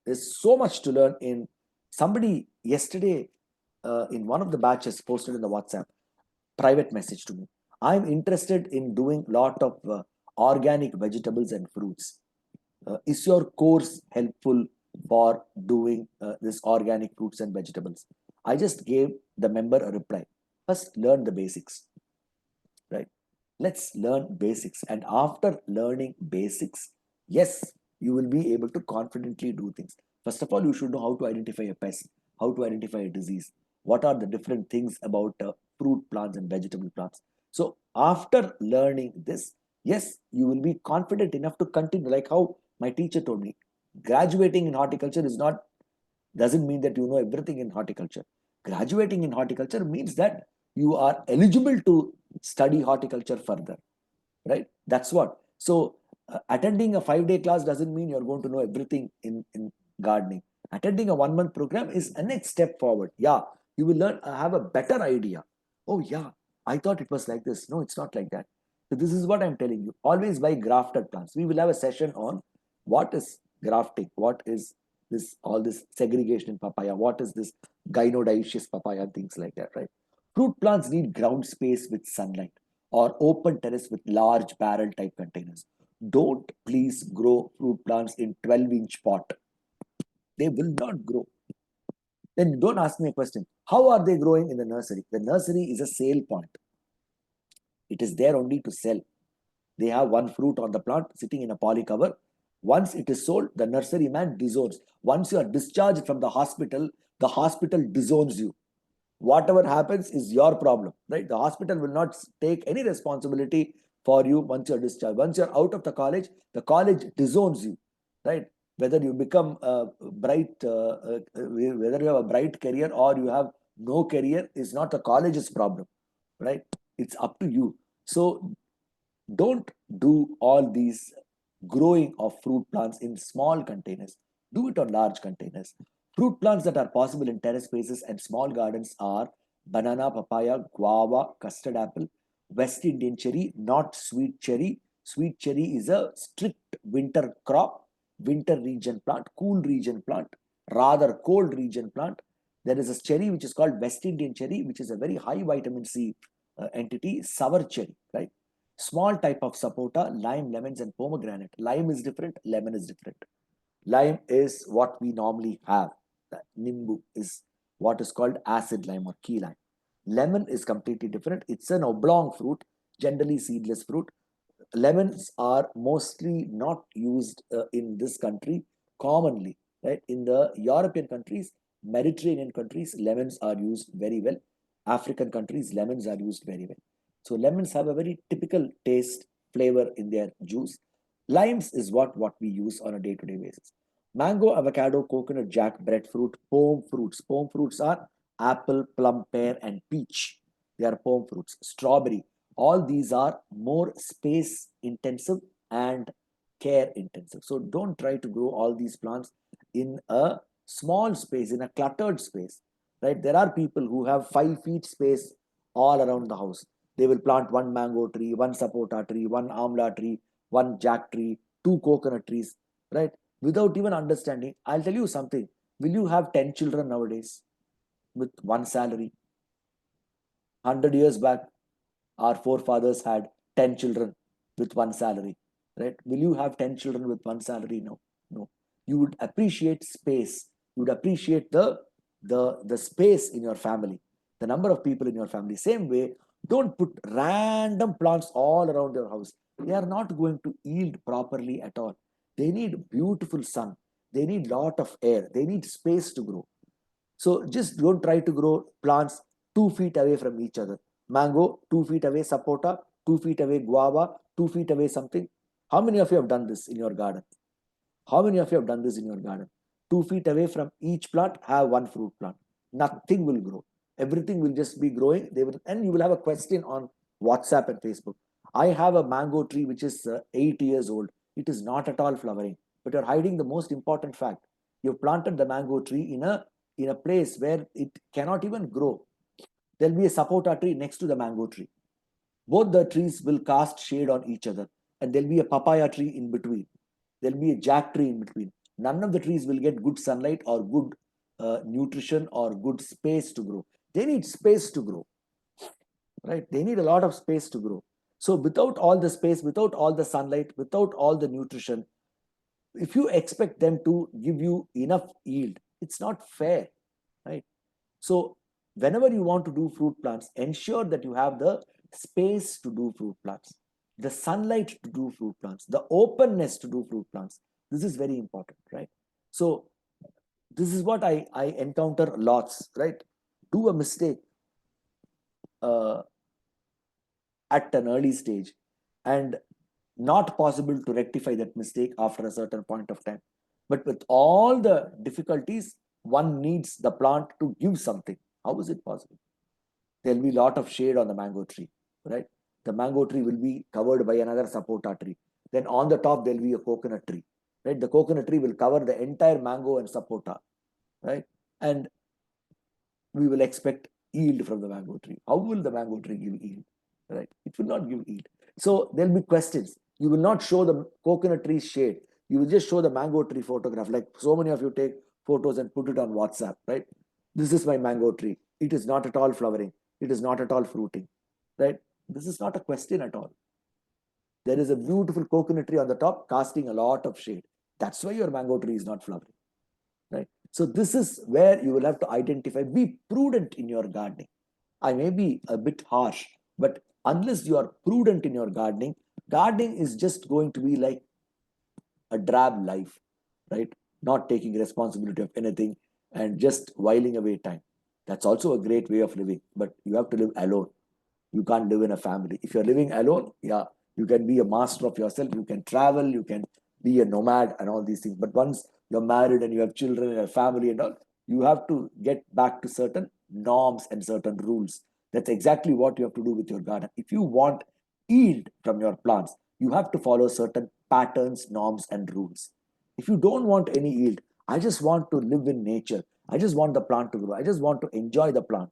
Speaker 2: There's so much to learn in somebody yesterday in one of the batches posted in the WhatsApp private message to me. I'm interested in doing lot of organic vegetables and fruits. Is your course helpful for doing this organic fruits and vegetables? I just gave the member a reply. First, learn the basics, right? Let's learn basics. And after learning basics, yes, you will be able to confidently do things. First of all, you should know how to identify a pest, how to identify a disease, what are the different things about fruit plants and vegetable plants. So, after learning this, yes, you will be confident enough to continue. Like how my teacher told me, graduating in horticulture is not doesn't mean that you know everything in horticulture. Graduating in horticulture means that you are eligible to study horticulture further, right? That's what. So, attending a 5 day class doesn't mean you're going to know everything in gardening. Attending a 1 month program is a next step forward. Yeah, you will learn, have a better idea. Oh, yeah, I thought it was like this. No, it's not like that. So, this is what I'm telling you. Always buy grafted plants. We will have a session on what is grafting, what is this, all this segregation in papaya, what is this gynodioecious papaya, and things like that, right? Fruit plants need ground space with sunlight or open terrace with large barrel type containers. Don't please grow fruit plants in 12-inch pot. They will not grow. Then don't ask me a question. How are they growing in the nursery? The nursery is a sale point. It is there only to sell. They have one fruit on the plant sitting in a poly cover. Once it is sold, the nursery man disowns. Once you are discharged from the hospital disowns you. Whatever happens is your problem, right? The hospital will not take any responsibility for you once you're discharged. Once you're out of the college disowns you, right? Whether you become whether you have a bright career or you have no career is not the college's problem, right? It's up to you. So don't do all these growing of fruit plants in small containers. Do it on large containers. Fruit plants that are possible in terrace spaces and small gardens are banana, papaya, guava, custard apple, West Indian cherry, not sweet cherry. Sweet cherry is a strict winter crop, winter region plant, cool region plant, rather cold region plant. There is a cherry which is called West Indian cherry, which is a very high vitamin C entity, sour cherry, right? Small type of sapota, lime, lemons, and pomegranate. Lime is different, lemon is different. Lime is what we normally have. The nimbu is what is called acid lime or key lime. Lemon is completely different. It's an oblong fruit, generally seedless fruit. Lemons are mostly not used in this country commonly, right? In the European countries, Mediterranean countries, lemons are used very well. African countries, lemons are used very well. So lemons have a very typical taste, flavor in their juice. Limes is what we use on a day-to-day basis. Mango, avocado, coconut, jack, breadfruit, pome fruits. Pome fruits are apple, plum, pear, and peach. They are pome fruits. Strawberry. All these are more space intensive and care intensive. So don't try to grow all these plants in a small space, in a cluttered space, right? There are people who have 5 feet space all around the house. They will plant one mango tree, one sapota tree, one amla tree, one jack tree, two coconut trees, right? Without even understanding. I'll tell you something. Will you have 10 children nowadays with one salary? 100 years back, our forefathers had 10 children with one salary, right? Will you have 10 children with one salary? No, no. You would appreciate space. You would appreciate the space in your family, the number of people in your family. Same way, don't put random plants all around your house. They are not going to yield properly at all. They need beautiful sun. They need lot of air. They need space to grow. So just don't try to grow plants 2 feet away from each other. Mango, 2 feet away, sapota, 2 feet away, guava, 2 feet away, something. How many of you have done this in your garden? How many of you have done this in your garden? 2 feet away from each plant, have one fruit plant. Nothing will grow. Everything will just be growing. And you will have a question on WhatsApp and Facebook. I have a mango tree which is 8 years old. It is not at all flowering, but you're hiding the most important fact. You've planted the mango tree in a place where it cannot even grow. There'll be a sapota tree next to the mango tree. Both the trees will cast shade on each other, and there'll be a papaya tree in between. There'll be a jack tree in between. None of the trees will get good sunlight or good nutrition or good space to grow. They need space to grow, right? They need a lot of space to grow. So without all the space, without all the sunlight, without all the nutrition, if you expect them to give you enough yield, it's not fair, right? So whenever you want to do fruit plants, ensure that you have the space to do fruit plants, the sunlight to do fruit plants, the openness to do fruit plants. This is very important, right? So this is what I encounter lots, right? Do a mistake uh, at an early stage, and not possible to rectify that mistake after a certain point of time. But with all the difficulties, one needs the plant to give something. How is it possible? There'll be a lot of shade on the mango tree, right? The mango tree will be covered by another sapota tree. Then on the top, there'll be a coconut tree, right? The coconut tree will cover the entire mango and sapota, right? And we will expect yield from the mango tree. How will the mango tree give yield, right? It will not give yield. So there'll be questions. You will not show the coconut tree shade. You will just show the mango tree photograph. Like so many of you take photos and put it on WhatsApp, right? This is my mango tree. It is not at all flowering. It is not at all fruiting, right? This is not a question at all. There is a beautiful coconut tree on the top casting a lot of shade. That's why your mango tree is not flowering, right? So this is where you will have to identify, be prudent in your gardening. I may be a bit harsh, but unless you are prudent in your gardening, gardening is just going to be like a drab life, right? Not taking responsibility of anything and just whiling away time. That's also a great way of living, but you have to live alone. You can't live in a family. If you're living alone, yeah, you can be a master of yourself. You can travel, you can be a nomad and all these things. But once you're married and you have children and a family and all, you have to get back to certain norms and certain rules. That's exactly what you have to do with your garden. If you want yield from your plants, you have to follow certain patterns, norms, and rules. If you don't want any yield, I just want to live in nature. I just want the plant to grow. I just want to enjoy the plant.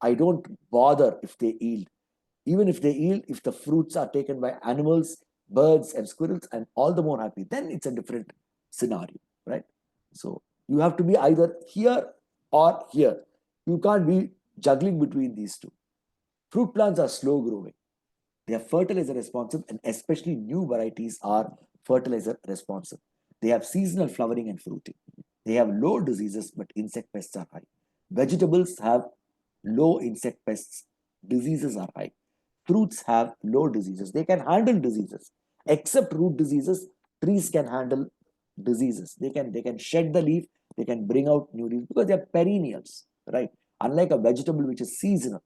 Speaker 2: I don't bother if they yield. Even if they yield, if the fruits are taken by animals, birds, and squirrels, I'm all the more happy. Then it's a different scenario, right? So you have to be either here or here. You can't be juggling between these two. Fruit plants are slow growing. They are fertilizer responsive, and especially new varieties are fertilizer responsive. They have seasonal flowering and fruiting. They have low diseases, but insect pests are high. Vegetables have low insect pests, diseases are high. Fruits have low diseases. They can handle diseases. Except root diseases, trees can handle diseases. They can shed the leaf, they can bring out new leaves because they are perennials, right? Unlike a vegetable which is seasonal.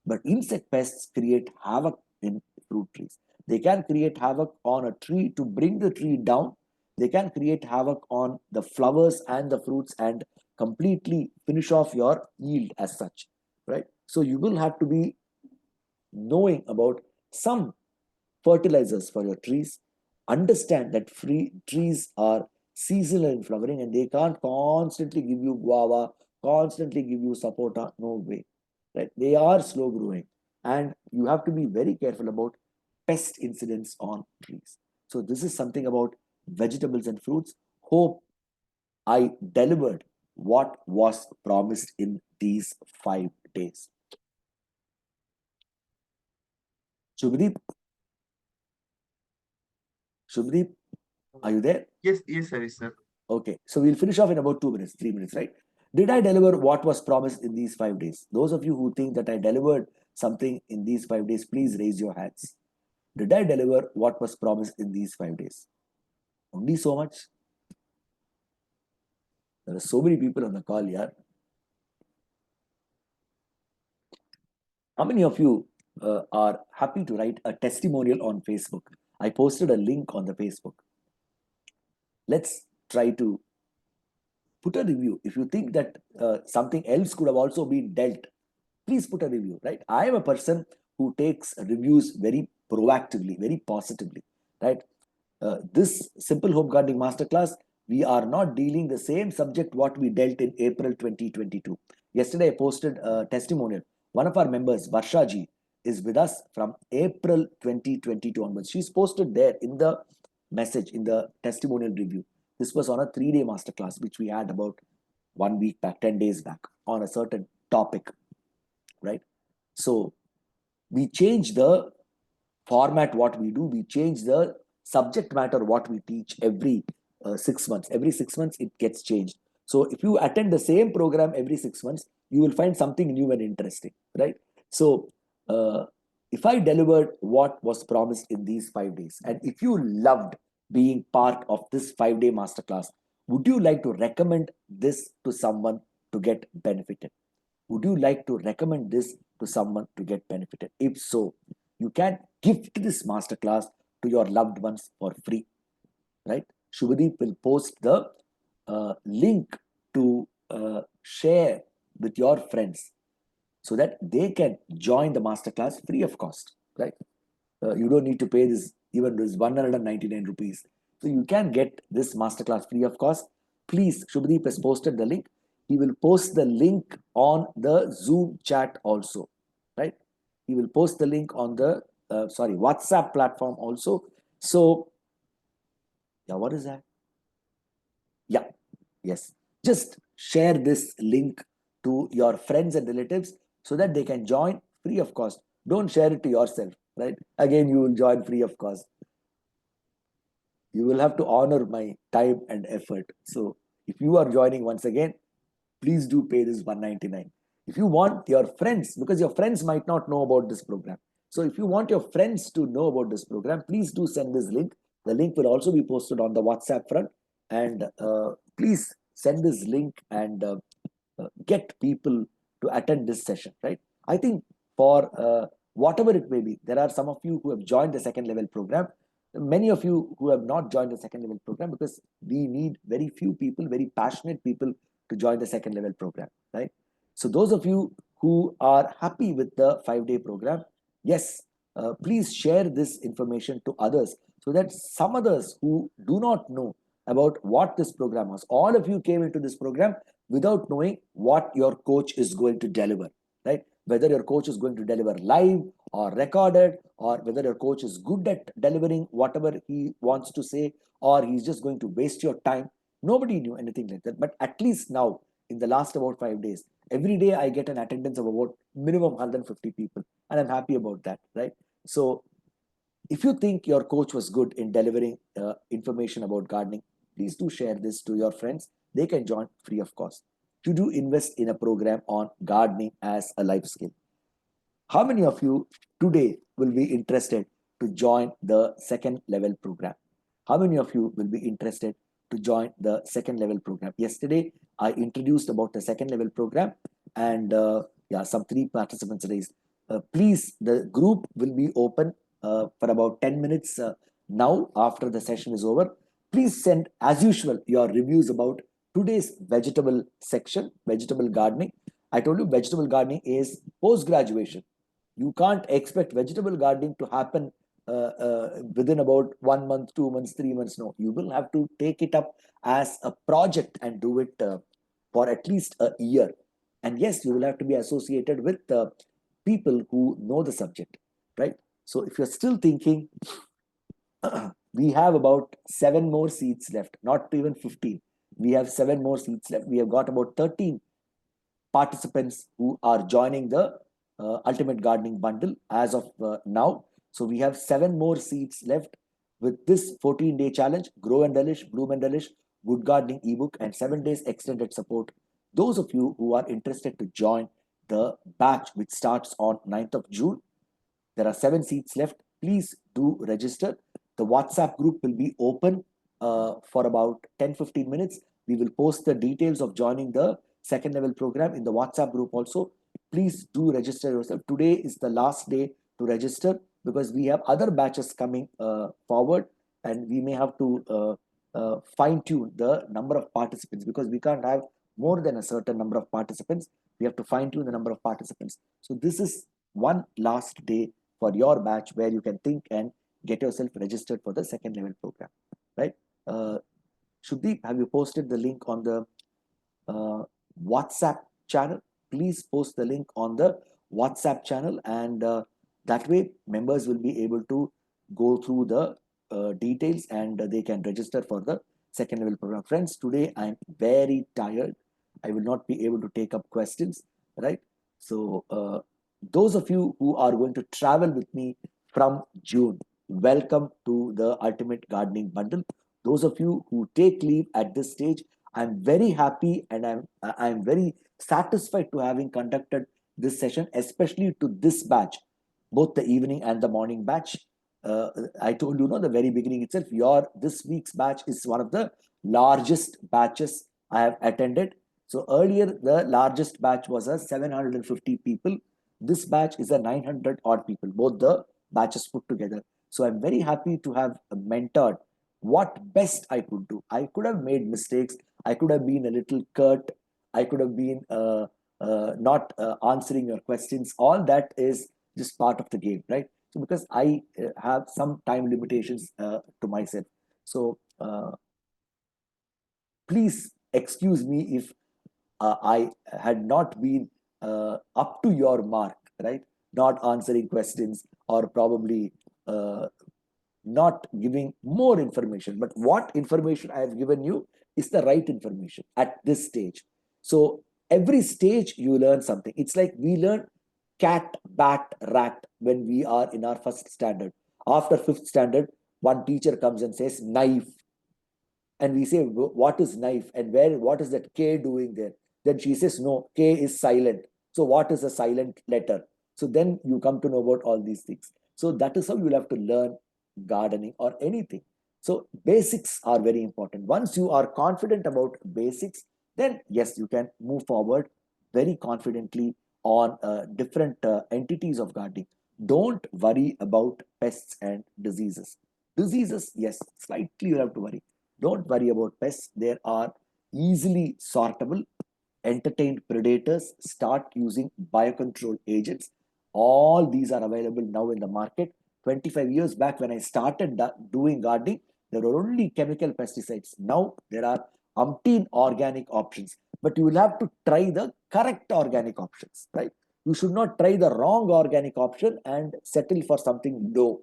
Speaker 2: But insect pests create havoc in fruit trees. They can create havoc on a tree to bring the tree down. They can create havoc on the flowers and the fruits and completely finish off your yield as such, right? So you will have to be knowing about some fertilizers for your trees. Understand that free trees are seasonal in flowering and they can't constantly give you guava, constantly give you sapota. No way, right? They are slow growing, and you have to be very careful about pest incidents on trees. So this is something about vegetables and fruits. Hope I delivered what was promised in these 5 days. Shubhdeep, Shubhdeep, are you there?
Speaker 3: Yes, Harish sir.
Speaker 2: Okay, so we'll finish off in about 2 minutes, 3 minutes, right? Did I deliver what was promised in these 5 days? Those of you who think that I delivered something in these 5 days, please raise your hands. Did I deliver what was promised in these 5 days? Only so much. There are so many people on the call here. How many of you are happy to write a testimonial on Facebook? I posted a link on the Facebook. Let's try to put a review. If you think that something else could have also been dealt, please put a review, right? I am a person who takes reviews very proactively, very positively, right? This Simple Home Gardening Masterclass, we are not dealing the same subject what we dealt in April 2022. Yesterday, I posted a testimonial. One of our members, Varsha ji, is with us from April 2022 onwards. She's posted there in the message, in the testimonial review. This was on a 3-day masterclass, which we had about 1 week back, 10 days back, on a certain topic, right? So we change the format what we do, we change the subject matter what we teach every 6 months. Every 6 months it gets changed. So if you attend the same program every 6 months, you will find something new and interesting, right? So if I delivered what was promised in these 5 days, and if you loved being part of this 5-day masterclass, would you like to recommend this to someone to get benefited? Would you like to recommend this to someone to get benefited? If so, you can gift this masterclass to your loved ones for free, right? Shubhadeep will post the link to share with your friends so that they can join the masterclass free of cost, right? You don't need to pay this, even this 199 rupees. So you can get this masterclass free of cost. Please, Shubhadeep has posted the link. He will post the link on the Zoom chat also, right? He will post the link on the WhatsApp platform also. So yeah, what is that? Yeah, yes. Just share this link to your friends and relatives so that they can join free of cost. Don't share it to yourself, right? Again, you will join free of cost. You will have to honor my time and effort. So if you are joining once again, please do pay this 199. If you want your friends, because your friends might not know about this program. So if you want your friends to know about this program, please do send this link. The link will also be posted on the WhatsApp front. And please send this link and get people to attend this session, right? I think for whatever it may be, there are some of you who have joined the second level program, many of you who have not joined the second level program, because we need very few people, very passionate people to join the second level program, right? So those of you who are happy with the 5-day program, yes, please share this information to others so that some others who do not know about what this program was. All of you came into this program without knowing what your coach is going to deliver, right? Whether your coach is going to deliver live or recorded, or whether your coach is good at delivering whatever he wants to say, or he's just going to waste your time. Nobody knew anything like that. But at least now, in the last about 5 days, every day I get an attendance of about minimum 150 people, and I'm happy about that, right? So if you think your coach was good in delivering information about gardening, please do share this to your friends. They can join free of cost. You do invest in a program on gardening as a life skill. How many of you today will be interested to join the second level program? How many of you will be interested to join the second level program? Yesterday, I introduced about the second level program, and yeah, some 3 participants raised. Please, the group will be open for about 10 minutes now after the session is over. Please send, as usual, your reviews about today's vegetable section, vegetable gardening. I told you vegetable gardening is post-graduation. You can't expect vegetable gardening to happen within about 1 month, 2 months, 3 months. No, you will have to take it up as a project and do it for at least a year. And yes, you will have to be associated with people who know the subject, right? So if you're still thinking, we have about 7 more seats left, not even 15. We have 7 more seats left. We have got about 13 participants who are joining the Ultimate Gardening Bundle as of now. So we have 7 more seats left with this 14-day challenge, Grow and Relish, Bloom and Relish, Good Gardening ebook, and 7 days extended support. Those of you who are interested to join the batch, which starts on 9th of June, there are 7 seats left. Please do register. The WhatsApp group will be open for about 10-15 minutes. We will post the details of joining the second level program in the WhatsApp group also. Please do register yourself. Today is the last day to register because we have other batches coming forward, and we may have to fine tune the number of participants because we can't have more than a certain number of participants. We have to fine tune the number of participants. So this is one last day for your batch where you can think and get yourself registered for the second level program, right? Shubdeep, have you posted the link on the WhatsApp channel? Please post the link on the WhatsApp channel, and That way, members will be able to go through the details and they can register for the second level program. Friends, today I'm very tired. I will not be able to take up questions, right? So, those of you who are going to travel with me from June, welcome to the Ultimate Gardening Bundle. Those of you who take leave at this stage, I'm very happy and I'm very satisfied to having conducted this session, especially to this batch, both the evening and the morning batch. I told you, the very beginning itself, your this week's batch is one of the largest batches I have attended. So earlier, the largest batch was a 750 people. This batch is a 900 odd people, both the batches put together. So I'm very happy to have mentored what best I could do. I could have made mistakes. I could have been a little curt. I could have been not answering your questions. All that is just part of the game, right? So because I have some time limitations to myself. So please excuse me if I had not been up to your mark, right? Not answering questions or probably not giving more information. But what information I have given you is the right information at this stage. So every stage you learn something. It's like we learn cat, bat, rat when we are in our first standard. After fifth standard, one teacher comes and says knife, and we say, what is knife and what is that K doing there? Then she says, no, K is silent. So what is a silent letter? So then you come to know about all these things. So that is how you'll have to learn gardening or anything. So basics are very important. Once you are confident about basics, then yes, you can move forward very confidently on different entities of gardening. Don't worry about pests and diseases. Diseases, yes, slightly you have to worry. Don't worry about pests. There are easily sortable, entertained predators. Start using biocontrol agents. All these are available now in the market. 25 years back, when I started doing gardening, there were only chemical pesticides. Now there are umpteen organic options, but you will have to try the correct organic options, right? You should not try the wrong organic option and settle for something low.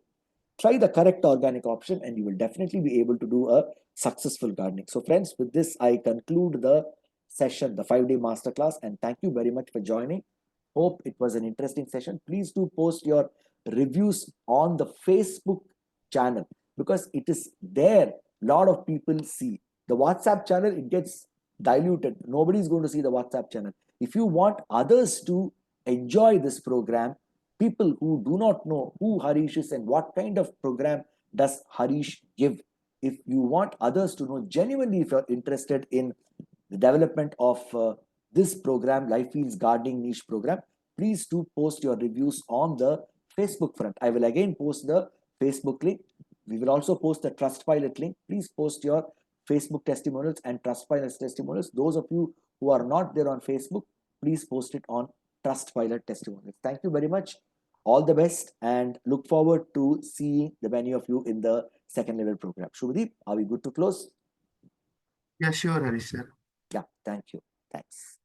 Speaker 2: Try the correct organic option and you will definitely be able to do a successful gardening. So friends, with this, I conclude the session, the 5-day masterclass, and thank you very much for joining. Hope it was an interesting session. Please do post your reviews on the Facebook channel because it is there. A lot of people see the WhatsApp channel, it gets diluted. Nobody is going to see the WhatsApp channel. If you want others to enjoy this program, people who do not know who Harish is and what kind of program does Harish give, if you want others to know genuinely, if you're interested in the development of this program, Life Fields Gardening Niche Program, please do post your reviews on the Facebook front. I will again post the Facebook link. We will also post the Trustpilot link. Please post your Facebook testimonials and Trustpilot testimonials. Those of you who are not there on Facebook, please post it on Trustpilot testimonials. Thank you very much. All the best and look forward to seeing the many of you in the second level program. Shubhadeep, are we good to close?
Speaker 3: Yeah, sure, Harish sir.
Speaker 2: Yeah, thank you. Thanks.